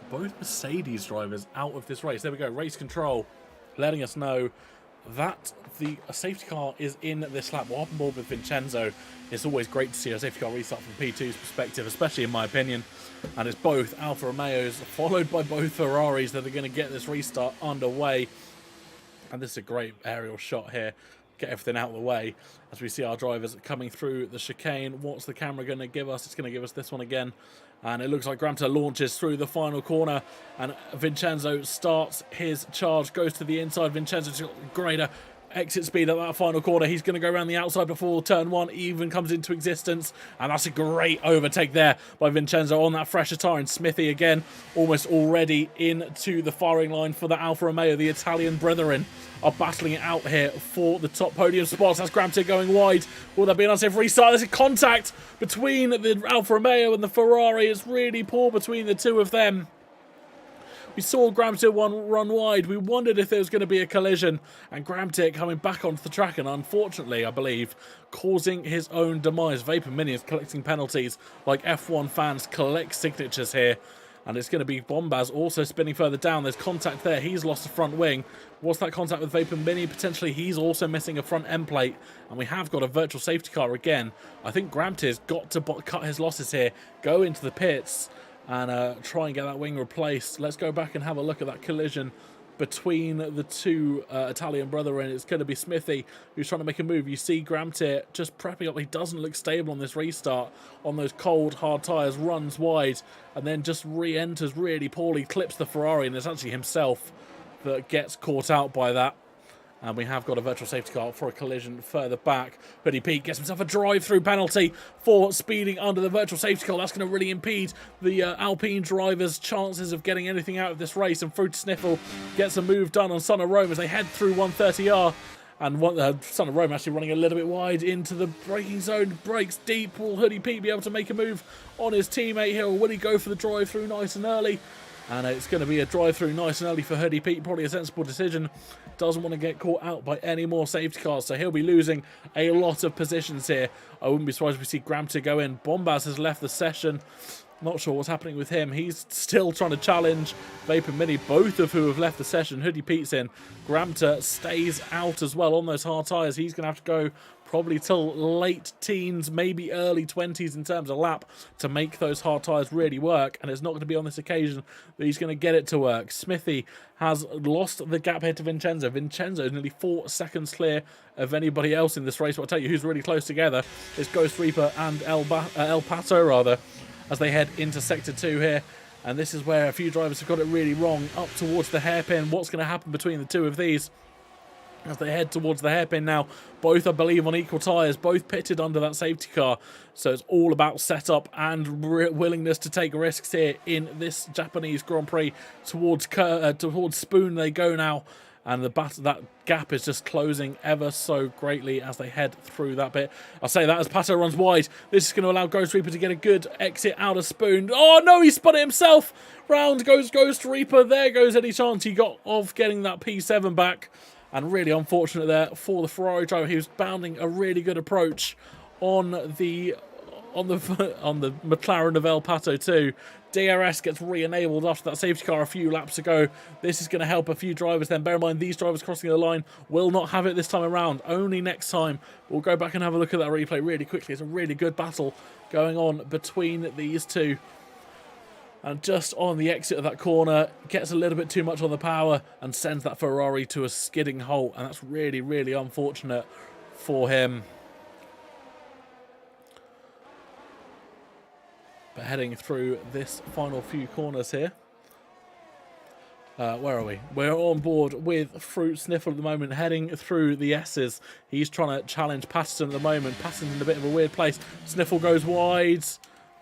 Mercedes drivers out of this race. There we go, race control letting us know that the safety car is in this lap. We'll hop on board with Vincenzo. It's always great to see a safety car restart from P2's perspective, especially in my opinion. And it's both Alfa Romeos followed by both Ferraris that are going to get this restart underway. And this is a great aerial shot here. Get everything out of the way as we see our drivers coming through the chicane. What's the camera going to give us? It's going to give us this one again. And it looks like Gramter launches through the final corner. And Vincenzo starts his charge, goes to the inside. Vincenzo's got greater exit speed at that final corner. He's going to go around the outside before turn one even comes into existence. And that's a great overtake there by Vincenzo on that fresher tyre. And Smithy again, almost already into the firing line for the Alfa Romeo. The Italian brethren are battling it out here for the top podium spots. That's Gramter going wide. Will there be an unsafe restart? There's a contact between the Alfa Romeo and the Ferrari. It's really poor between the two of them. We saw Gramter run wide. We wondered if there was going to be a collision. And Gramter coming back onto the track and unfortunately, I believe, causing his own demise. Vapor Minions collecting penalties like F1 fans collect signatures here. And it's going to be Bombaz also spinning further down. There's contact there. He's lost the front wing. What's that contact with Vapor Mini? Potentially he's also missing a front end plate. And we have got a virtual safety car again. I think Gramter's got to cut his losses here. Go into the pits and try and get that wing replaced. Let's go back and have a look at that collision between the two Italian brethren. It's going to be Smithy who's trying to make a move. You see Gramter just prepping up. He doesn't look stable on this restart. On those cold, hard tyres, runs wide and then just re-enters really poorly, clips the Ferrari, and it's actually himself that gets caught out by that. And we have got a virtual safety car for a collision further back. Hoodie Pete gets himself a drive-through penalty for speeding under the virtual safety car. That's going to really impede the Alpine drivers' chances of getting anything out of this race. And Fruit Sniffle gets a move done on Son of Rome as they head through 130R. And Son of Rome actually running a little bit wide into the braking zone. Brakes deep. Will Hoodie Pete be able to make a move on his teammate here? Or will he go for the drive-through nice and early? And it's going to be a drive-through nice and early for Hoodie Pete. Probably a sensible decision. Doesn't want to get caught out by any more safety cars. So he'll be losing a lot of positions here. I wouldn't be surprised if we see Gramter go in. Bombaz has left the session. Not sure what's happening with him. He's still trying to challenge Vapor Mini, both of who have left the session. Hoodie Pete's in. Gramter stays out as well on those hard tyres. He's going to have to go probably till late teens, maybe early 20s in terms of lap to make those hard tyres really work. And it's not going to be on this occasion that he's going to get it to work. Smithy has lost the gap here to Vincenzo. Vincenzo is nearly 4 seconds clear of anybody else in this race. But I'll tell you who's really close together is Ghost Reaper and El Pato, as they head into Sector 2 here. And this is where a few drivers have got it really wrong, up towards the hairpin. What's going to happen between the two of these as they head towards the hairpin now? Both, I believe, on equal tyres, both pitted under that safety car. So it's all about setup and willingness to take risks here in this Japanese Grand Prix. Towards Spoon they go now. And that gap is just closing ever so greatly as they head through that bit. I'll say that as Pato runs wide. This is going to allow Ghost Reaper to get a good exit out of Spoon. Oh no, he spun it himself. Round goes Ghost Reaper. There goes any chance he got of getting that P7 back. And really unfortunate there for the Ferrari driver. He was bounding a really good approach on the McLaren of El Pato too. DRS gets re-enabled after that safety car a few laps ago. This is going to help a few drivers then. Bear in mind, these drivers crossing the line will not have it this time around. Only next time. We'll go back and have a look at that replay really quickly. It's a really good battle going on between these two. And just on the exit of that corner, gets a little bit too much on the power and sends that Ferrari to a skidding halt. And that's really, really unfortunate for him. But heading through this final few corners here. Where are we? We're on board with Fruit Sniffle at the moment, heading through the S's. He's trying to challenge Patterson at the moment. Patterson's in a bit of a weird place. Sniffle goes wide.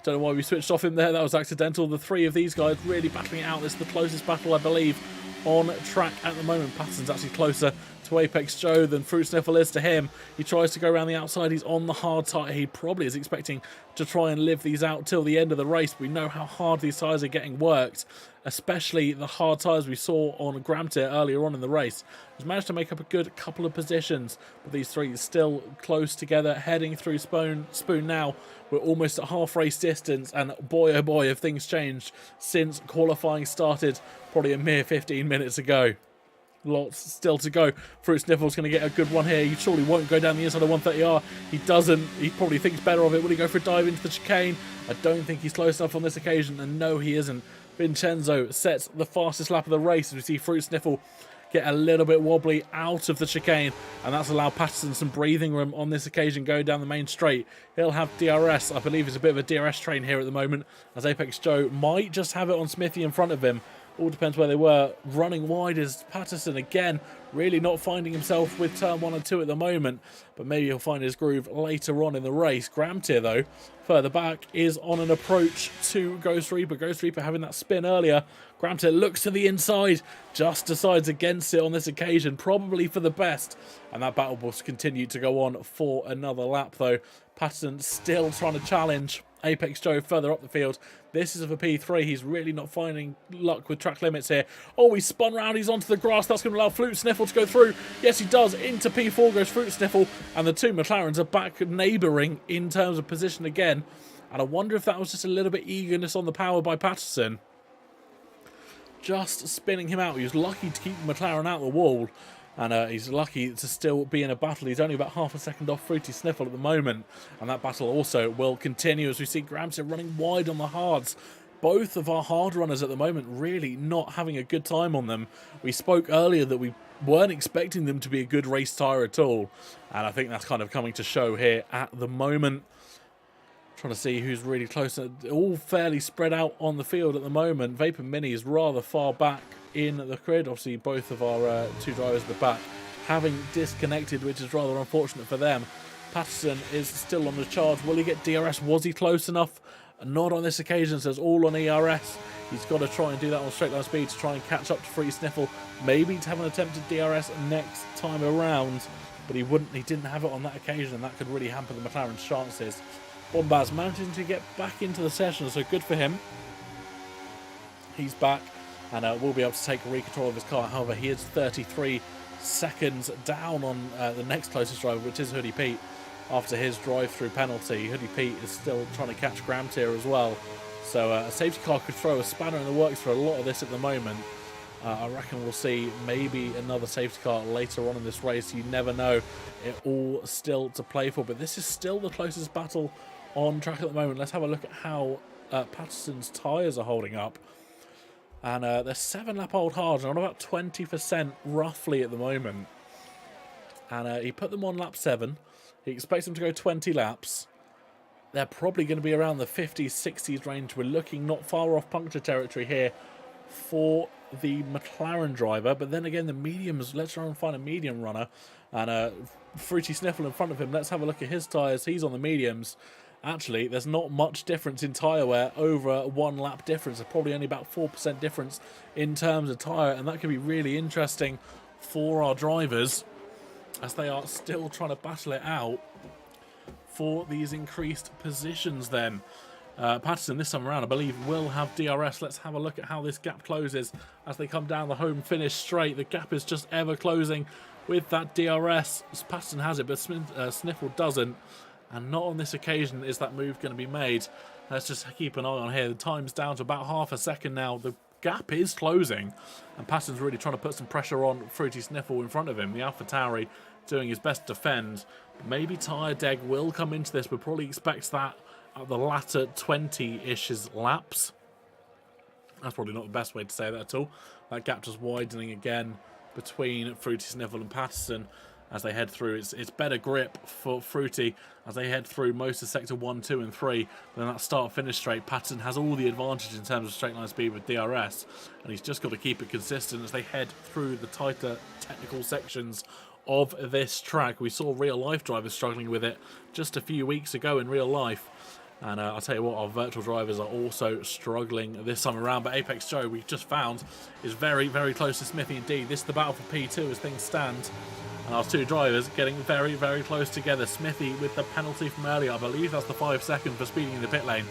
Don't know why we switched off him there. That was accidental. The three of these guys really battling it out. This is the closest battle, I believe, on track at the moment. Patterson's actually closer to Apex Joe than Fruit Sniffle is to him. He tries to go around the outside. He's on the hard tire. He probably is expecting to try and live these out till the end of the race. We know how hard these tires are getting worked, especially the hard tires we saw on Gramtier earlier on in the race. He's managed to make up a good couple of positions, but these three are still close together, heading through Spoon now. We're almost at half race distance, and boy oh boy have things changed since qualifying started probably a mere 15 minutes ago. Lots still to go. Fruit Sniffle's going to get a good one here. He surely won't go down the inside of 130R. He doesn't. He probably thinks better of it. Will he go for a dive into the chicane? I don't think he's close enough on this occasion, and no, he isn't. Vincenzo sets the fastest lap of the race as we see Fruit Sniffle get a little bit wobbly out of the chicane, and that's allowed Patterson some breathing room on this occasion going down the main straight. He'll have DRS. I believe it's a bit of a DRS train here at the moment, as Apex Joe might just have it on Smithy in front of him. All depends where they were. Running wide is Patterson again, really not finding himself with turn 1 and 2 at the moment, but maybe he'll find his groove later on in the race. Gramtier, though, further back, is on an approach to Ghost Reaper. Ghost Reaper having that spin earlier. Gramtier looks to the inside, just decides against it on this occasion, probably for the best. And that battle will continue to go on for another lap, though. Patterson still trying to challenge Apex Joe further up the field. This is for P3. He's really not finding luck with track limits here. Oh, he's spun round. He's onto the grass. That's going to allow Fruit Sniffle to go through. Yes, he does. Into P4 goes Fruit Sniffle. And the two McLarens are back neighbouring in terms of position again. And I wonder if that was just a little bit eagerness on the power by Patterson. Just spinning him out. He was lucky to keep McLaren out the wall. And he's lucky to still be in a battle. He's only about half a second off Fruity Sniffle at the moment. And that battle also will continue as we see Gramtier running wide on the hards. Both of our hard runners at the moment really not having a good time on them. We spoke earlier that we weren't expecting them to be a good race tyre at all. And I think that's kind of coming to show here at the moment. Trying to see who's really close. All fairly spread out on the field at the moment. Vapor Mini is rather far back in the grid. Obviously, both of our two drivers at the back having disconnected, which is rather unfortunate for them. Patterson is still on the charge. Will he get DRS? Was he close enough? Not on this occasion, so it's all on ERS. He's got to try and do that on straight line speed to try and catch up to Free Sniffle. Maybe to have an attempt at DRS next time around, but he didn't have it on that occasion, and that could really hamper the McLaren's chances. Bombaz managing to get back into the session, so good for him. He's back and will be able to take re-control of his car. However, he is 33 seconds down on the next closest driver, which is Hoodie Pete, after his drive-through penalty. Hoodie Pete is still trying to catch Gramtier as well. So a safety car could throw a spanner in the works for a lot of this at the moment. I reckon we'll see maybe another safety car later on in this race. You never know. It all still to play for, but this is still the closest battle on track at the moment. Let's have a look at how Patterson's tyres are holding up. And they're 7-lap-old hard and on about 20% roughly at the moment. And he put them on lap 7. He expects them to go 20 laps. They're probably going to be around the 50s, 60s range. We're looking not far off puncture territory here for the McLaren driver. But then again, the mediums, let's try and find a medium runner. And Fruity Sniffle in front of him. Let's have a look at his tyres. He's on the mediums. Actually, there's not much difference in tyre wear over 1 lap difference. There's probably only about 4% difference in terms of tyre, and that could be really interesting for our drivers as they are still trying to battle it out for these increased positions then. Patterson this time around, I believe, will have DRS. Let's have a look at how this gap closes as they come down the home finish straight. The gap is just ever closing with that DRS. Patterson has it, but Sniffle doesn't. And not on this occasion is that move going to be made. Let's just keep an eye on here. The time's down to about half a second now. The gap is closing. And Patterson's really trying to put some pressure on Fruity Sniffle in front of him. The AlphaTauri doing his best to defend. Maybe Tyre Deg will come into this. We'll probably expect that at the latter 20-ish laps. That's probably not the best way to say that at all. That gap just widening again between Fruity Sniffle and Patterson as they head through. It's better grip for Fruity as they head through most of sector 1, 2 and 3. Then that start-finish straight, Patterson has all the advantage in terms of straight line speed with DRS, and he's just got to keep it consistent as they head through the tighter technical sections of this track. We saw real-life drivers struggling with it just a few weeks ago in real life. And I'll tell you what, our virtual drivers are also struggling this time around. But Apex Joe, we just found, is very, very close to Smithy indeed. This is the battle for P2 as things stand. And our two drivers getting very, very close together. Smithy with the penalty from earlier. I believe that's the 5 second for speeding in the pit lane.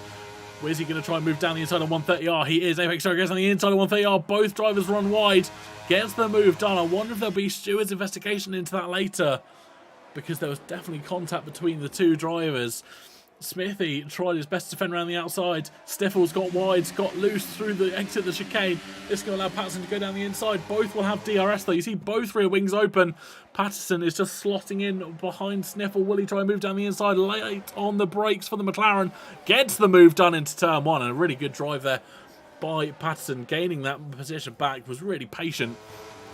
Where's he going to try and move down the inside on 130R? He is. Apex Joe goes on the inside on 130R. Both drivers run wide. Gets the move done. I wonder if there'll be Stewart's investigation into that later, because there was definitely contact between the two drivers. Smithy tried his best to defend around the outside. Sniffles got wide, got loose through the exit of the chicane. This is going to allow Patterson to go down the inside. Both will have DRS though. You see both rear wings open. Patterson is just slotting in behind Sniffle. Will he try and move down the inside? Late on the brakes for the McLaren. Gets the move done into turn 1. And a really good drive there by Patterson. Gaining that position back, was really patient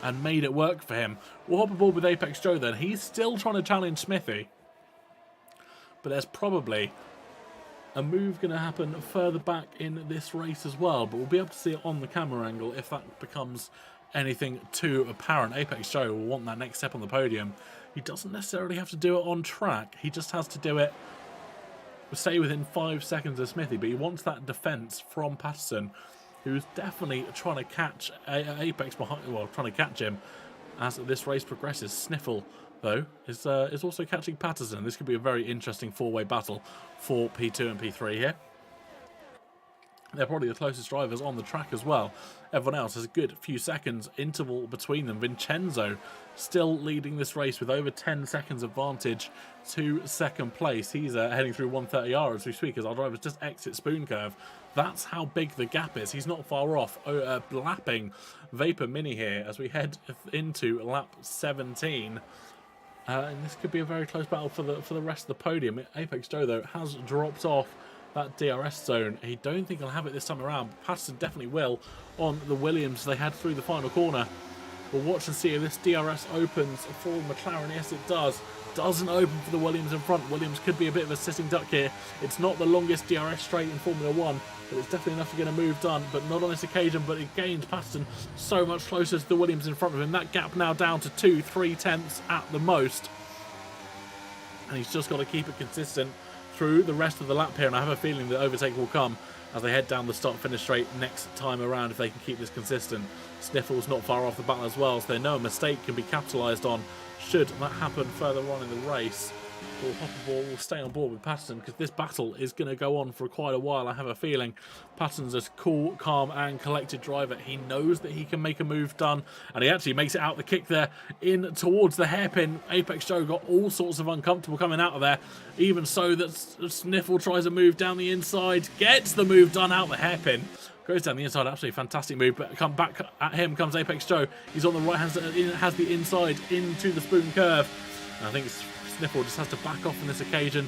and made it work for him. We'll hop aboard with Apex Joe then. He's still trying to challenge Smithy. But there's probably a move going to happen further back in this race as well. But we'll be able to see it on the camera angle if that becomes anything too apparent. Apex Joe will want that next step on the podium. He doesn't necessarily have to do it on track. He just has to do it, say, within 5 seconds of Smithy. But he wants that defence from Patterson, who's definitely trying to catch Apex behind, well, trying to catch him as this race progresses. Sniffle, though, is also catching Patterson. This could be a very interesting four-way battle for P2 and P3 here. They're probably the closest drivers on the track as well. Everyone else has a good few seconds interval between them. Vincenzo still leading this race with over 10 seconds advantage to second place. He's heading through 130R as we speak, as our drivers just exit Spoon Curve. That's how big the gap is. He's not far off, lapping Vapor Mini here as we head into lap 17. And this could be a very close battle for the rest of the podium. Apex Joe, though, has dropped off that DRS zone. He don't think he'll have it this time around. Patterson definitely will on the Williams they had through the final corner. We'll watch and see if this DRS opens for McLaren. Yes, it does. Doesn't open for the Williams in front. Williams could be a bit of a sitting duck here. It's not the longest DRS straight in Formula 1, but it's definitely enough to get a move done. But not on this occasion, but it gains Patterson so much closer to the Williams in front of him. That gap now down to 2-3 tenths at the most. And he's just got to keep it consistent through the rest of the lap here, and I have a feeling the overtake will come as they head down the start-finish straight next time around if they can keep this consistent. Sniffle's not far off the battle as well, so they know a mistake can be capitalised on should that happen further on in the race. We'll hop aboard, we'll stay on board with Patterson because this battle is going to go on for quite a while. I have a feeling Patterson's a cool, calm and collected driver. He knows that he can make a move done, and he actually makes it out the kick there in towards the hairpin. Apex Joe got all sorts of uncomfortable coming out of there, even so that Sniffle tries a move down the inside, gets the move done out the hairpin. Goes down the inside, absolutely fantastic move, but come back at him comes Apex Joe. He's on the right hand side, has the inside into the Spoon Curve. And I think Sniffle just has to back off on this occasion.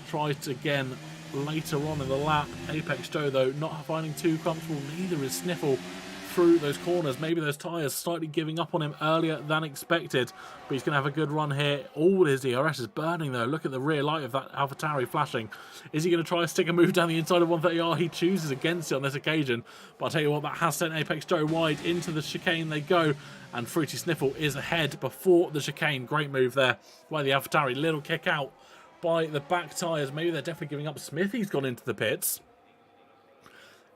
Tries again later on in the lap. Apex Joe, though, not finding too comfortable. Neither is Sniffle through those corners. Maybe those tyres slightly giving up on him earlier than expected. But he's going to have a good run here. All his DRS is burning, though. Look at the rear light of that AlphaTauri flashing. Is he going to try and stick a move down the inside of 130R? He chooses against it on this occasion. But I'll tell you what, that has sent Apex Joe wide. Into the chicane they go. And Fruity Sniffle is ahead before the chicane. Great move there by the AlphaTauri. Little kick out by the back tyres. Maybe they're definitely giving up. Smithy's gone into the pits.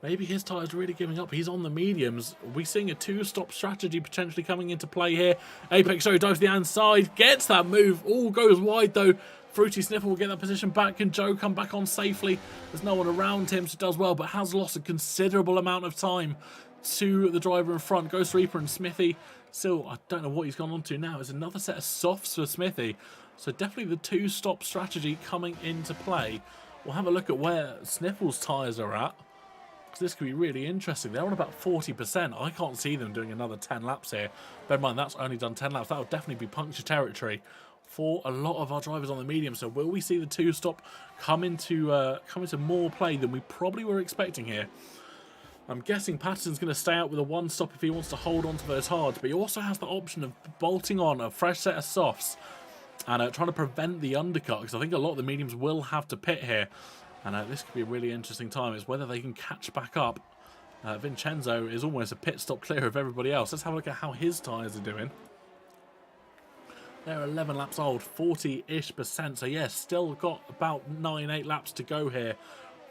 Maybe his tyre's really giving up. He's on the mediums. We're seeing a two-stop strategy potentially coming into play here. Apex Joe dives to the inside, gets that move. All goes wide, though. Fruity Sniffle will get that position back. Can Joe come back on safely? There's no one around him, so does well, but has lost a considerable amount of time to the driver in front. Ghost Reaper and Smithy. Still, I don't know what he's gone on to now. It's another set of softs for Smithy. So definitely the two-stop strategy coming into play. We'll have a look at where Sniffle's tyres are at. This could be really interesting. They're on about 40%. I can't see them doing another 10 laps here. Bear in mind, that's only done 10 laps. That would definitely be puncture territory for a lot of our drivers on the medium. So will we see the two-stop come into more play than we probably were expecting here? I'm guessing Patterson's going to stay out with a one-stop if he wants to hold on to those hards. But he also has the option of bolting on a fresh set of softs and trying to prevent the undercut, because I think a lot of the mediums will have to pit here. And this could be a really interesting time. It's whether they can catch back up. Vincenzo is almost a pit stop clear of everybody else. Let's have a look at how his tyres are doing. They're 11 laps old, 40-ish%. So yes, still got about 9-8 laps to go here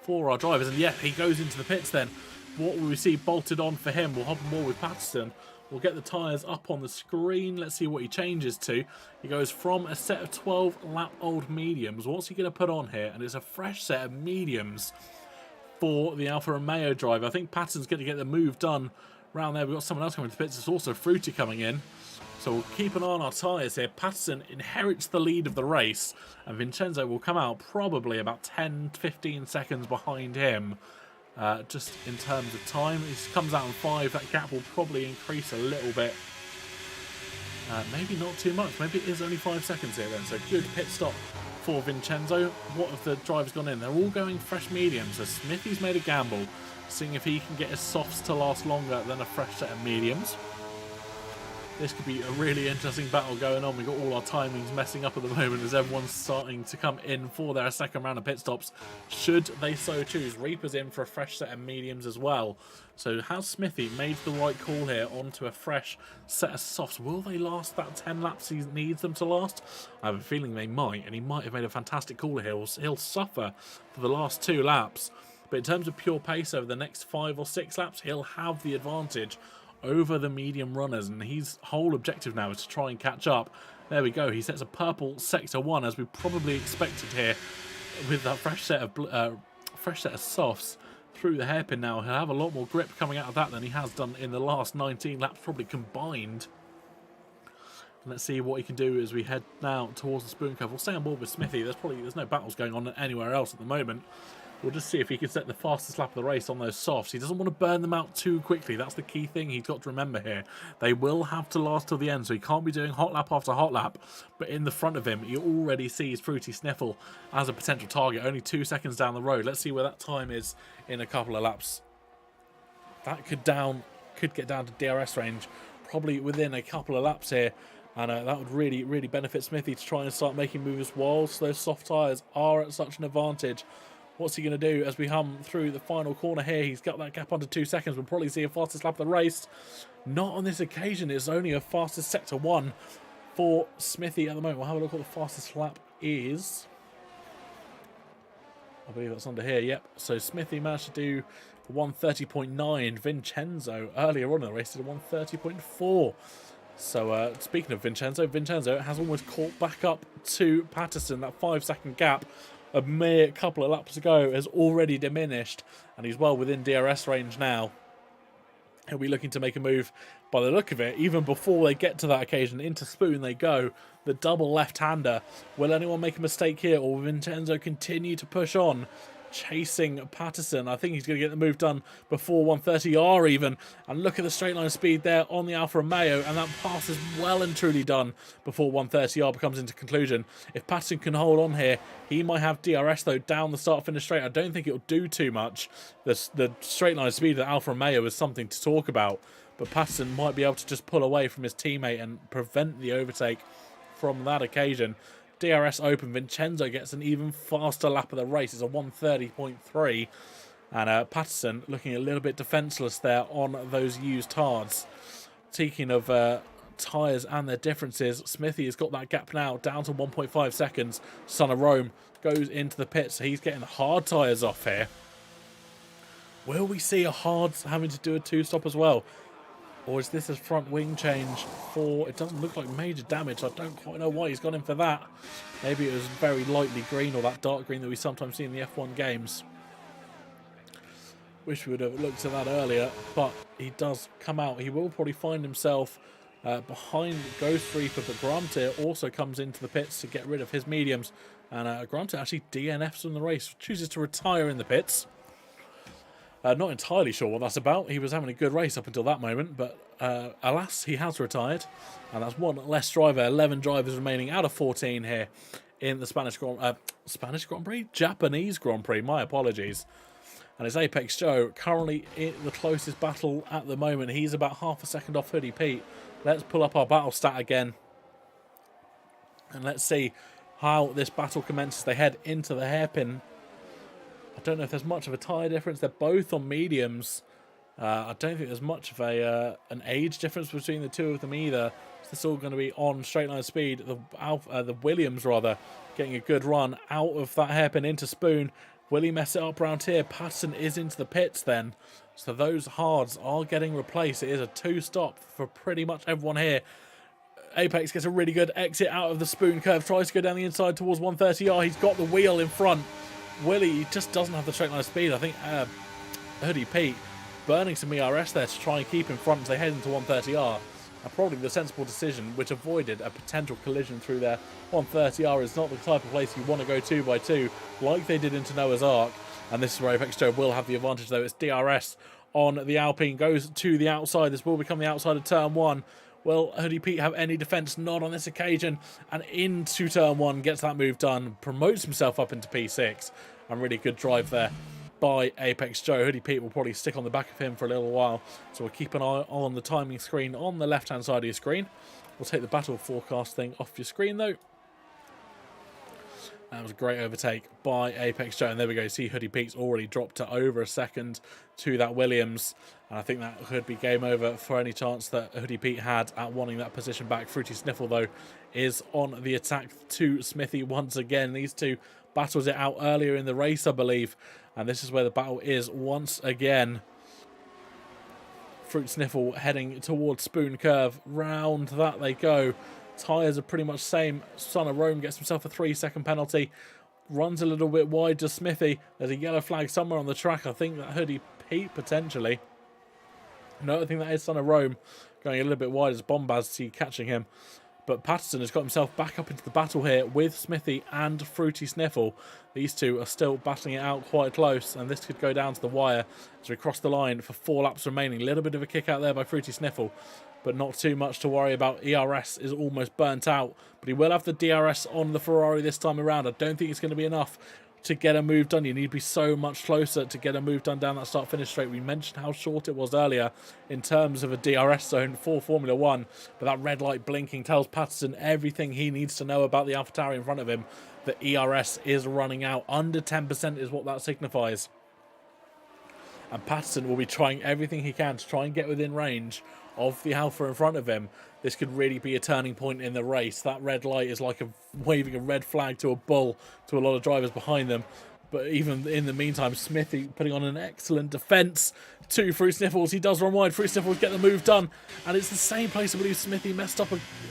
for our drivers. And yeah, he goes into the pits then. What will we see bolted on for him? We'll hop more with Patterson. We'll get the tyres up on the screen. Let's see what he changes to. He goes from a set of 12 lap-old mediums. What's he going to put on here? And it's a fresh set of mediums for the Alfa Romeo driver. I think Patterson's going to get the move done around there. We've got someone else coming to the pits. It's also Fruity coming in. So we'll keep an eye on our tyres here. Patterson inherits the lead of the race. And Vincenzo will come out probably about 10-15 seconds behind him. Just in terms of time, he comes out on 5. That gap will probably increase a little bit. Maybe not too much. Maybe it is only 5 seconds here then. So good pit stop for Vincenzo. What have the drivers gone in? They're all going fresh mediums. So Smithy's made a gamble, seeing if he can get his softs to last longer than a fresh set of mediums. This could be a really interesting battle going on. We've got all our timings messing up at the moment as everyone's starting to come in for their second round of pit stops, should they so choose. Reaper's in for a fresh set of mediums as well. So has Smithy made the right call here onto a fresh set of softs? Will they last that 10 laps he needs them to last? I have a feeling they might, and he might have made a fantastic call here. He'll suffer for the last 2 laps. But in terms of pure pace over the next 5 or 6 laps, he'll have the advantage over the medium runners, and his whole objective now is to try and catch up. There we go. He sets a purple sector 1 as we probably expected here, with that fresh set of softs through the hairpin. Now he'll have a lot more grip coming out of that than he has done in the last 19 laps, probably combined. And let's see what he can do as we head now towards the spoon curve. We'll stay on board with Smithy. There's no battles going on anywhere else at the moment. We'll just see if he can set the fastest lap of the race on those softs. He doesn't want to burn them out too quickly. That's the key thing he's got to remember here. They will have to last till the end, so he can't be doing hot lap after hot lap. But in the front of him, he already sees Fruity Sniffle as a potential target, only 2 seconds down the road. Let's see where that time is in a couple of laps. That could get down to DRS range, probably within a couple of laps here. And that would really, really benefit Smithy to try and start making moves whilst those soft tyres are at such an advantage. What's he going to do as we hum through the final corner here? He's got that gap under 2 seconds. We'll probably see a fastest lap of the race. Not on this occasion. It's only a fastest sector 1 for Smithy at the moment. We'll have a look what the fastest lap is. I believe that's under here. Yep. So Smithy managed to do 1:30.9. Vincenzo earlier on in the race did a 1:30.4. So speaking of Vincenzo has almost caught back up to Patterson. That 5-second gap a mere couple of laps ago has already diminished, and he's well within DRS range now. He'll be looking to make a move by the look of it. Even before they get to that occasion, into spoon they go. The double left-hander. Will anyone make a mistake here, or will Vincenzo continue to push on, chasing Patterson? I think he's going to get the move done before 1:30R even. And look at the straight line speed there on the Alfa Romeo, and that pass is well and truly done before 1:30R becomes into conclusion. If Patterson can hold on here, he might have DRS though down the start-finish straight. I don't think it'll do too much. The straight line speed of the Alfa Romeo is something to talk about, but Patterson might be able to just pull away from his teammate and prevent the overtake from that occasion. DRS open. Vincenzo gets an even faster lap of the race. It's a 1:30.3. And Patterson looking a little bit defenceless there on those used hards. Speaking of tyres and their differences, Smithy has got that gap now down to 1.5 seconds. Son of Rome goes into the pits. So he's getting the hard tyres off here. Will we see a hards having to do a 2-stop as well? Or is this a front wing change for... It doesn't look like major damage. I don't quite know why he's gone in for that. Maybe it was very lightly green, or that dark green that we sometimes see in the F1 games. Wish we would have looked at that earlier, but he does come out. He will probably find himself behind Ghost Reaper, but Grunter also comes into the pits to get rid of his mediums. And Grunter actually DNFs from the race, chooses to retire in the pits. Not entirely sure what that's about. He was having a good race up until that moment, but alas, he has retired. And that's one less driver, 11 drivers remaining out of 14 here in the Japanese Grand Prix, my apologies. And it's Apex Joe, currently in the closest battle at the moment. He's about half a second off Hoodie Pete. Let's pull up our battle stat again. And let's see how this battle commences. They head into the hairpin. I don't know if there's much of a tyre difference. They're both on mediums. I don't think there's much of an age difference between the two of them either. It's all going to be on straight line speed. The Williams, rather, getting a good run out of that hairpin into spoon. Will he mess it up around here? Patterson is into the pits then. So those hards are getting replaced. It is a 2-stop for pretty much everyone here. Apex gets a really good exit out of the spoon curve. Tries to go down the inside towards 130R. He's got the wheel in front. Willie just doesn't have the straight line of speed. I think Hoodie Pete burning some ERS there to try and keep in front as they head into 130R. And probably the sensible decision, which avoided a potential collision through there. 130R is not the type of place you want to go 2x2 like they did into Noah's Ark. And this is where Apex Joe will have the advantage, though. It's DRS on the Alpine. Goes to the outside. This will become the outside of turn 1. Will Hoodie Pete have any defence? Not on this occasion. And into turn 1, gets that move done. Promotes himself up into P6. And really good drive there by Apex Joe. Hoodie Pete will probably stick on the back of him for a little while. So we'll keep an eye on the timing screen on the left-hand side of your screen. We'll take the battle forecast thing off your screen, though. That was a great overtake by Apex Joe. And there we go. See, Hoodie Pete's already dropped to over a second to that Williams. And I think that could be game over for any chance that Hoodie Pete had at wanting that position back. Fruity Sniffle, though, is on the attack to Smithy once again. These two battled it out earlier in the race, I believe. And this is where the battle is once again. Fruit Sniffle heading towards Spoon Curve. Round that they go. Tyres are pretty much same. Son of Rome gets himself a 3-second penalty. Runs a little bit wide to Smithy. There's a yellow flag somewhere on the track. I think that Hoodie Pete potentially. No, I think that is Son of Rome going a little bit wide as Bombaz catching him. But Patterson has got himself back up into the battle here with Smithy and Fruity Sniffle. These two are still battling it out quite close, and this could go down to the wire as we cross the line for 4 laps remaining. A little bit of a kick out there by Fruity Sniffle, but not too much to worry about. ERS is almost burnt out, but he will have the DRS on the Ferrari this time around. I don't think it's going to be enough to get a move done. You need to be so much closer to get a move done down that start-finish straight. We mentioned how short it was earlier in terms of a DRS zone for Formula 1, but that red light blinking tells Patterson everything he needs to know about the AlphaTauri in front of him. The ERS is running out. Under 10% is what that signifies. And Patterson will be trying everything he can to try and get within range of the Alpha in front of him. This could really be a turning point in the race. That red light is like waving a red flag to a bull to a lot of drivers behind them. But even in the meantime, Smithy putting on an excellent defence to Fruit Sniffles. He does run wide. Fruit Sniffles get the move done. And it's the same place I believe Smithy messed up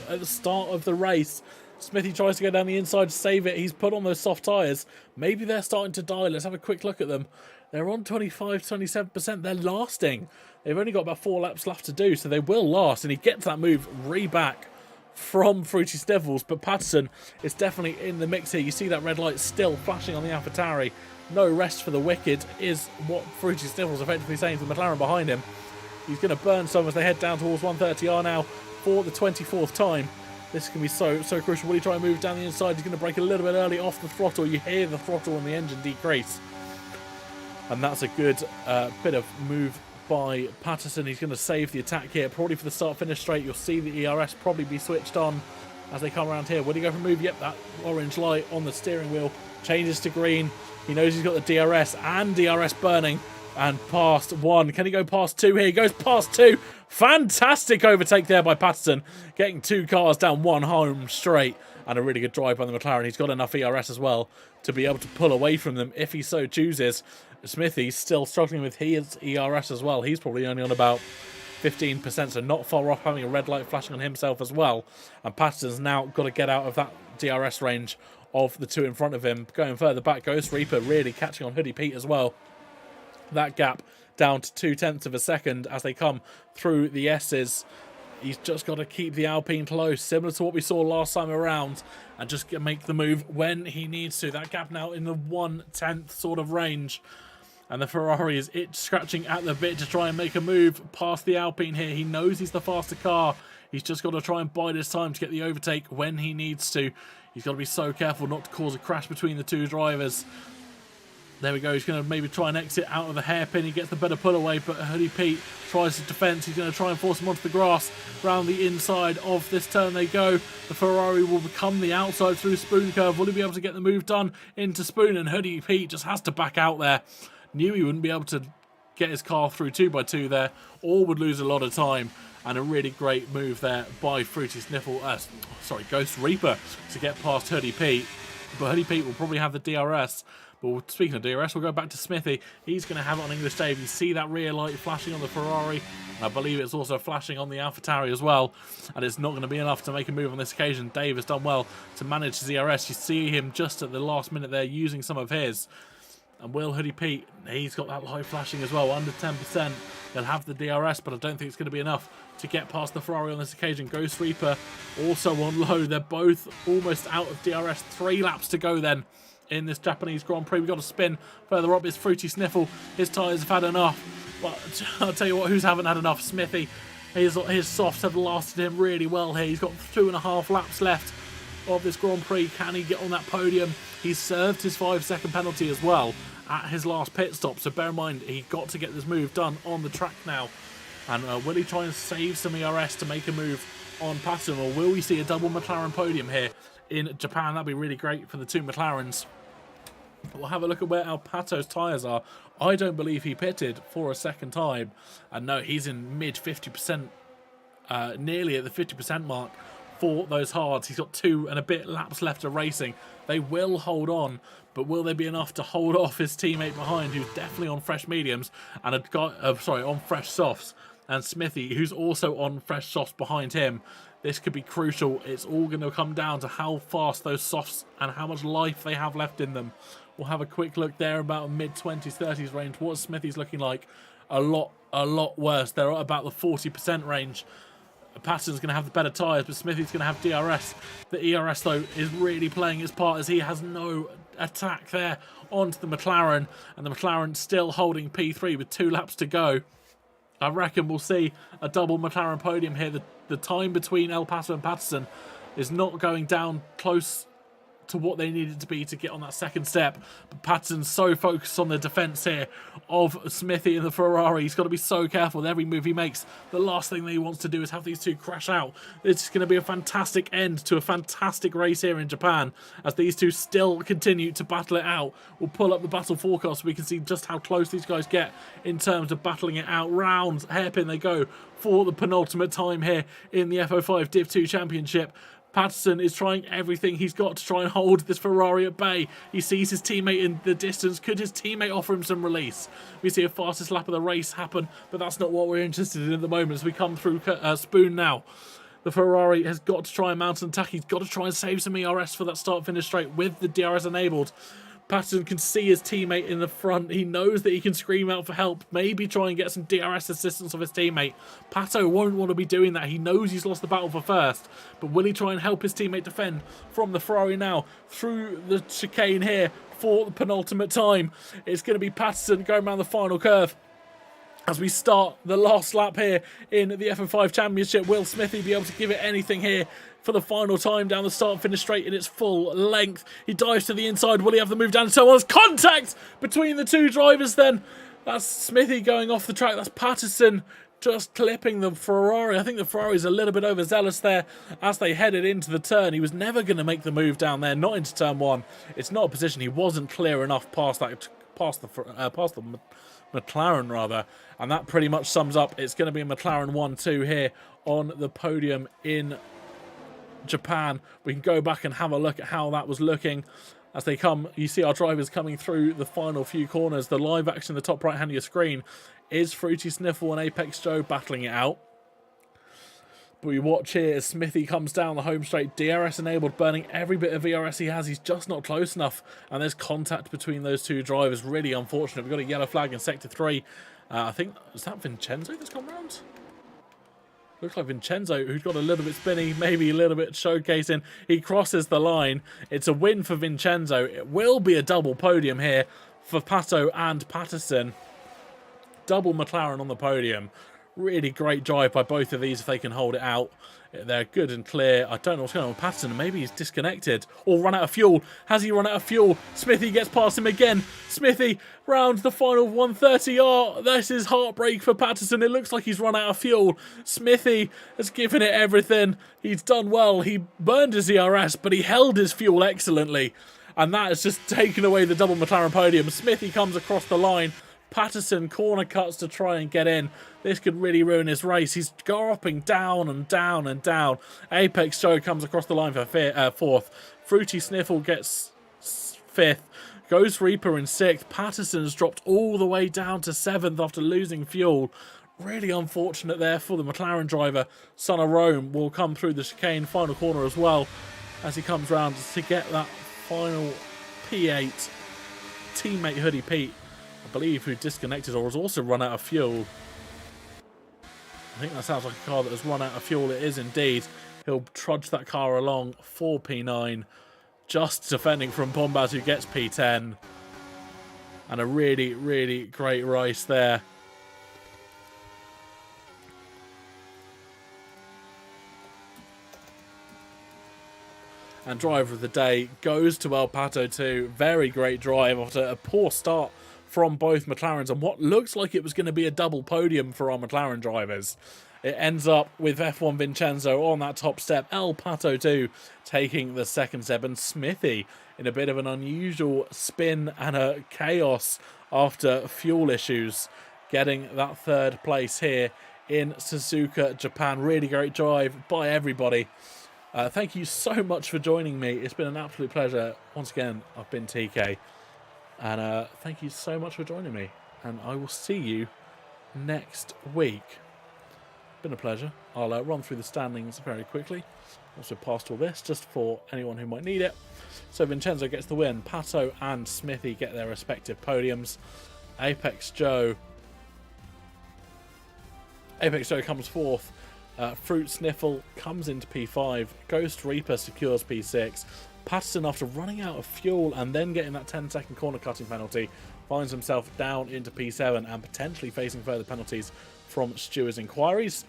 at the start of the race. Smithy tries to go down the inside to save it. He's put on those soft tyres. Maybe they're starting to die. Let's have a quick look at them. They're on 25, 27%. They're lasting. They've only got about 4 laps left to do, so they will last. And he gets that move back from Fruity Sniffles. But Patterson is definitely in the mix here. You see that red light still flashing on the AlphaTauri. No rest for the wicked is what Fruity Sniffles effectively saying to the McLaren behind him. He's going to burn some as they head down towards 130R now for the 24th time. This can be so crucial. Will he try and move down the inside? He's going to break a little bit early off the throttle. You hear the throttle and the engine decrease. And that's a good bit of move by Patterson. He's going to save the attack here, probably for the start-finish straight. You'll see the ERS probably be switched on as they come around here. Will he go for a move? Yep, that orange light on the steering wheel changes to green. He knows he's got the DRS and DRS burning. And past 1. Can he go past 2 here? He goes past 2. Fantastic overtake there by Patterson. Getting 2 cars down 1 home straight. And a really good drive by the McLaren. He's got enough ERS as well to be able to pull away from them if he so chooses. Smithy's still struggling with his ERS as well. He's probably only on about 15%, so not far off, having a red light flashing on himself as well. And Patterson's now got to get out of that DRS range of the 2 in front of him. Going further back, Ghost Reaper really catching on Hoodie Pete as well. That gap down to 0.2 of a second as they come through the S's. He's just got to keep the Alpine close, similar to what we saw last time around, and just make the move when he needs to. That gap now in the 1/10 sort of range. And the Ferrari is scratching at the bit to try and make a move past the Alpine here. He knows he's the faster car. He's just got to try and bide his time to get the overtake when he needs to. He's got to be so careful not to cause a crash between the 2 drivers. There we go. He's going to maybe try and exit out of the hairpin. He gets the better pull away, but Hoodie Pete tries to defend. He's going to try and force him onto the grass. Round the inside of this turn they go. The Ferrari will become the outside through Spoon Curve. Will he be able to get the move done into Spoon? And Hoodie Pete just has to back out there. Knew he wouldn't be able to get his car through 2x2 there, or would lose a lot of time. And a really great move there by Fruity Sniffle, Ghost Reaper to get past Hoodie Pete. But Hoodie Pete will probably have the DRS. Well, speaking of DRS, we'll go back to Smithy. He's going to have it on English Dave. You see that rear light flashing on the Ferrari. I believe it's also flashing on the AlphaTauri as well. And it's not going to be enough to make a move on this occasion. Dave has done well to manage his DRS. You see him just at the last minute there using some of his. And Will Hoodie Pete, he's got that light flashing as well, under 10%. They'll have the DRS, but I don't think it's going to be enough to get past the Ferrari on this occasion. Ghost Reaper also on low. They're both almost out of DRS. 3 laps to go then in this Japanese Grand Prix. We've got to spin further up. It's Fruity Sniffle. His tyres have had enough. Well, I'll tell you what, who's haven't had enough? Smithy. His softs have lasted him really well here. He's got 2.5 laps left of this Grand Prix. Can he get on that podium? He's served his 5-second penalty as well at his last pit stop. So bear in mind, he got to get this move done on the track now. And will he try and save some ERS to make a move on Patton? Or will we see a double McLaren podium here in Japan? That'd be really great for the 2 McLarens. We'll have a look at where El Pato's tyres are. I don't believe he pitted for a second time. And no, he's in mid 50%, nearly at the 50% mark for those hards. He's got 2 and a bit laps left of racing. They will hold on, but will they be enough to hold off his teammate behind, who's definitely on fresh mediums and on fresh softs, and Smithy, who's also on fresh softs behind him. This could be crucial. It's all going to come down to how fast those softs and how much life they have left in them. We'll have a quick look there, about mid-20s, 30s range. What Smithy's looking like? A lot worse. They're at about the 40% range. Patton's going to have the better tyres, but Smithy's going to have DRS. The ERS, though, is really playing its part as he has no attack there onto the McLaren, and the McLaren still holding P3 with 2 laps to go. I reckon we'll see a double McLaren podium here. The time between El Paso and Patterson is not going down close to what they needed to be to get on that second step. But Patterson's so focused on the defence here of Smithy and the Ferrari. He's got to be so careful with every move he makes. The last thing that he wants to do is have these 2 crash out. It's going to be a fantastic end to a fantastic race here in Japan as these 2 still continue to battle it out. We'll pull up the battle forecast so we can see just how close these guys get in terms of battling it out. Rounds, hairpin they go for the penultimate time here in the F05 Div 2 Championship. Patterson is trying everything he's got to try and hold this Ferrari at bay. He sees his teammate in the distance. Could his teammate offer him some release? We see a fastest lap of the race happen, but that's not what we're interested in at the moment as we come through Spoon now. The Ferrari has got to try and mount an attack. He's got to try and save some ERS for that start-finish straight with the DRS enabled. Patterson can see his teammate in the front. He knows that he can scream out for help. Maybe try and get some DRS assistance of his teammate. Pato won't want to be doing that. He knows he's lost the battle for first. But will he try and help his teammate defend from the Ferrari now through the chicane here for the penultimate time? It's going to be Patterson going around the final curve. As we start the last lap here in the F05 Championship, will Smithy be able to give it anything here for the final time down the start and finish straight in its full length? He dives to the inside. Will he have the move down? So there's contact between the 2 drivers then. That's Smithy going off the track. That's Patterson just clipping the Ferrari. I think the Ferrari's a little bit overzealous there as they headed into the turn. He was never going to make the move down there, not into turn 1. It's not a position. He wasn't clear enough past the McLaren rather, and that pretty much sums up. It's going to be a McLaren 1-2 here on the podium in Japan. We can go back and have a look at how that was looking as they come. You see our drivers coming through the final few corners. The live action in the top right hand of your screen is Fruity Sniffle and Apex Joe battling it out. But we watch here as Smithy comes down the home straight, DRS enabled, burning every bit of ERS he has. He's just not close enough, and there's contact between those 2 drivers. Really unfortunate. We've got a yellow flag in Sector 3. I think, is that Vincenzo that's gone round? Looks like Vincenzo, who's got a little bit spinny, maybe a little bit showcasing. He crosses the line. It's a win for Vincenzo. It will be a double podium here for Pato and Patterson. Double McLaren on the podium. Really great drive by both of these if they can hold it out. They're good and clear. I don't know what's going on with Patterson. Maybe he's disconnected or run out of fuel. Has he run out of fuel? Smithy gets past him again. Smithy round the final 130. Oh, this is heartbreak for Patterson. It looks like he's run out of fuel. Smithy has given it everything. He's done well. He burned his ERS, but he held his fuel excellently. And that has just taken away the double McLaren podium. Smithy comes across the line. Patterson corner cuts to try and get in. This could really ruin his race. He's galloping down and down and down. Apex Joe comes across the line for 4th. Fruity Sniffle gets 5th. Ghost Reaper in 6th. Patterson's dropped all the way down to 7th after losing fuel. Really unfortunate there for the McLaren driver. Son of Rome will come through the chicane, final corner as well, as he comes round to get that final P8. Teammate Hoodie Pete, I believe, who disconnected or has also run out of fuel. I think that sounds like a car that has run out of fuel. It is indeed. He'll trudge that car along for P9. Just defending from Bombaz, who gets P10. And a really, really great race there. And driver of the day goes to El Pato 2. Very great drive after a poor start from both McLarens, and what looks like it was going to be a double podium for our McLaren drivers. It ends up with F1 Vincenzo on that top step, El Pato 2 taking the second step, and Smithy in a bit of an unusual spin and a chaos after fuel issues, getting that third place here in Suzuka, Japan. Really great drive by everybody. Thank you so much for joining me. It's been an absolute pleasure. Once again, I've been TK. And thank you so much for joining me. And I will see you next week. Been a pleasure. I'll run through the standings very quickly. Also passed all this just for anyone who might need it. So Vincenzo gets the win. Pato and Smithy get their respective podiums. Apex Joe comes fourth. Fruit Sniffle comes into P5. Ghost Reaper secures P6. Patterson, after running out of fuel and then getting that 10-second corner cutting penalty, finds himself down into P7 and potentially facing further penalties from Stewart's inquiries.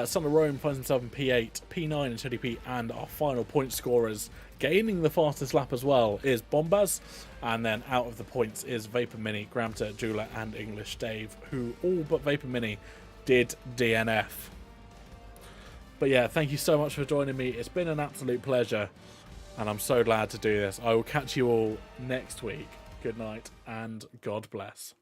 Son of Rome finds himself in P8, P9 and Teddy P, and our final point scorers gaining the fastest lap as well is Bombaz, and then out of the points is Vapor Mini, Gramta, Jula and English Dave, who all but Vapor Mini did DNF. But yeah, thank you so much for joining me. It's been an absolute pleasure, and I'm so glad to do this. I will catch you all next week. Good night, and God bless.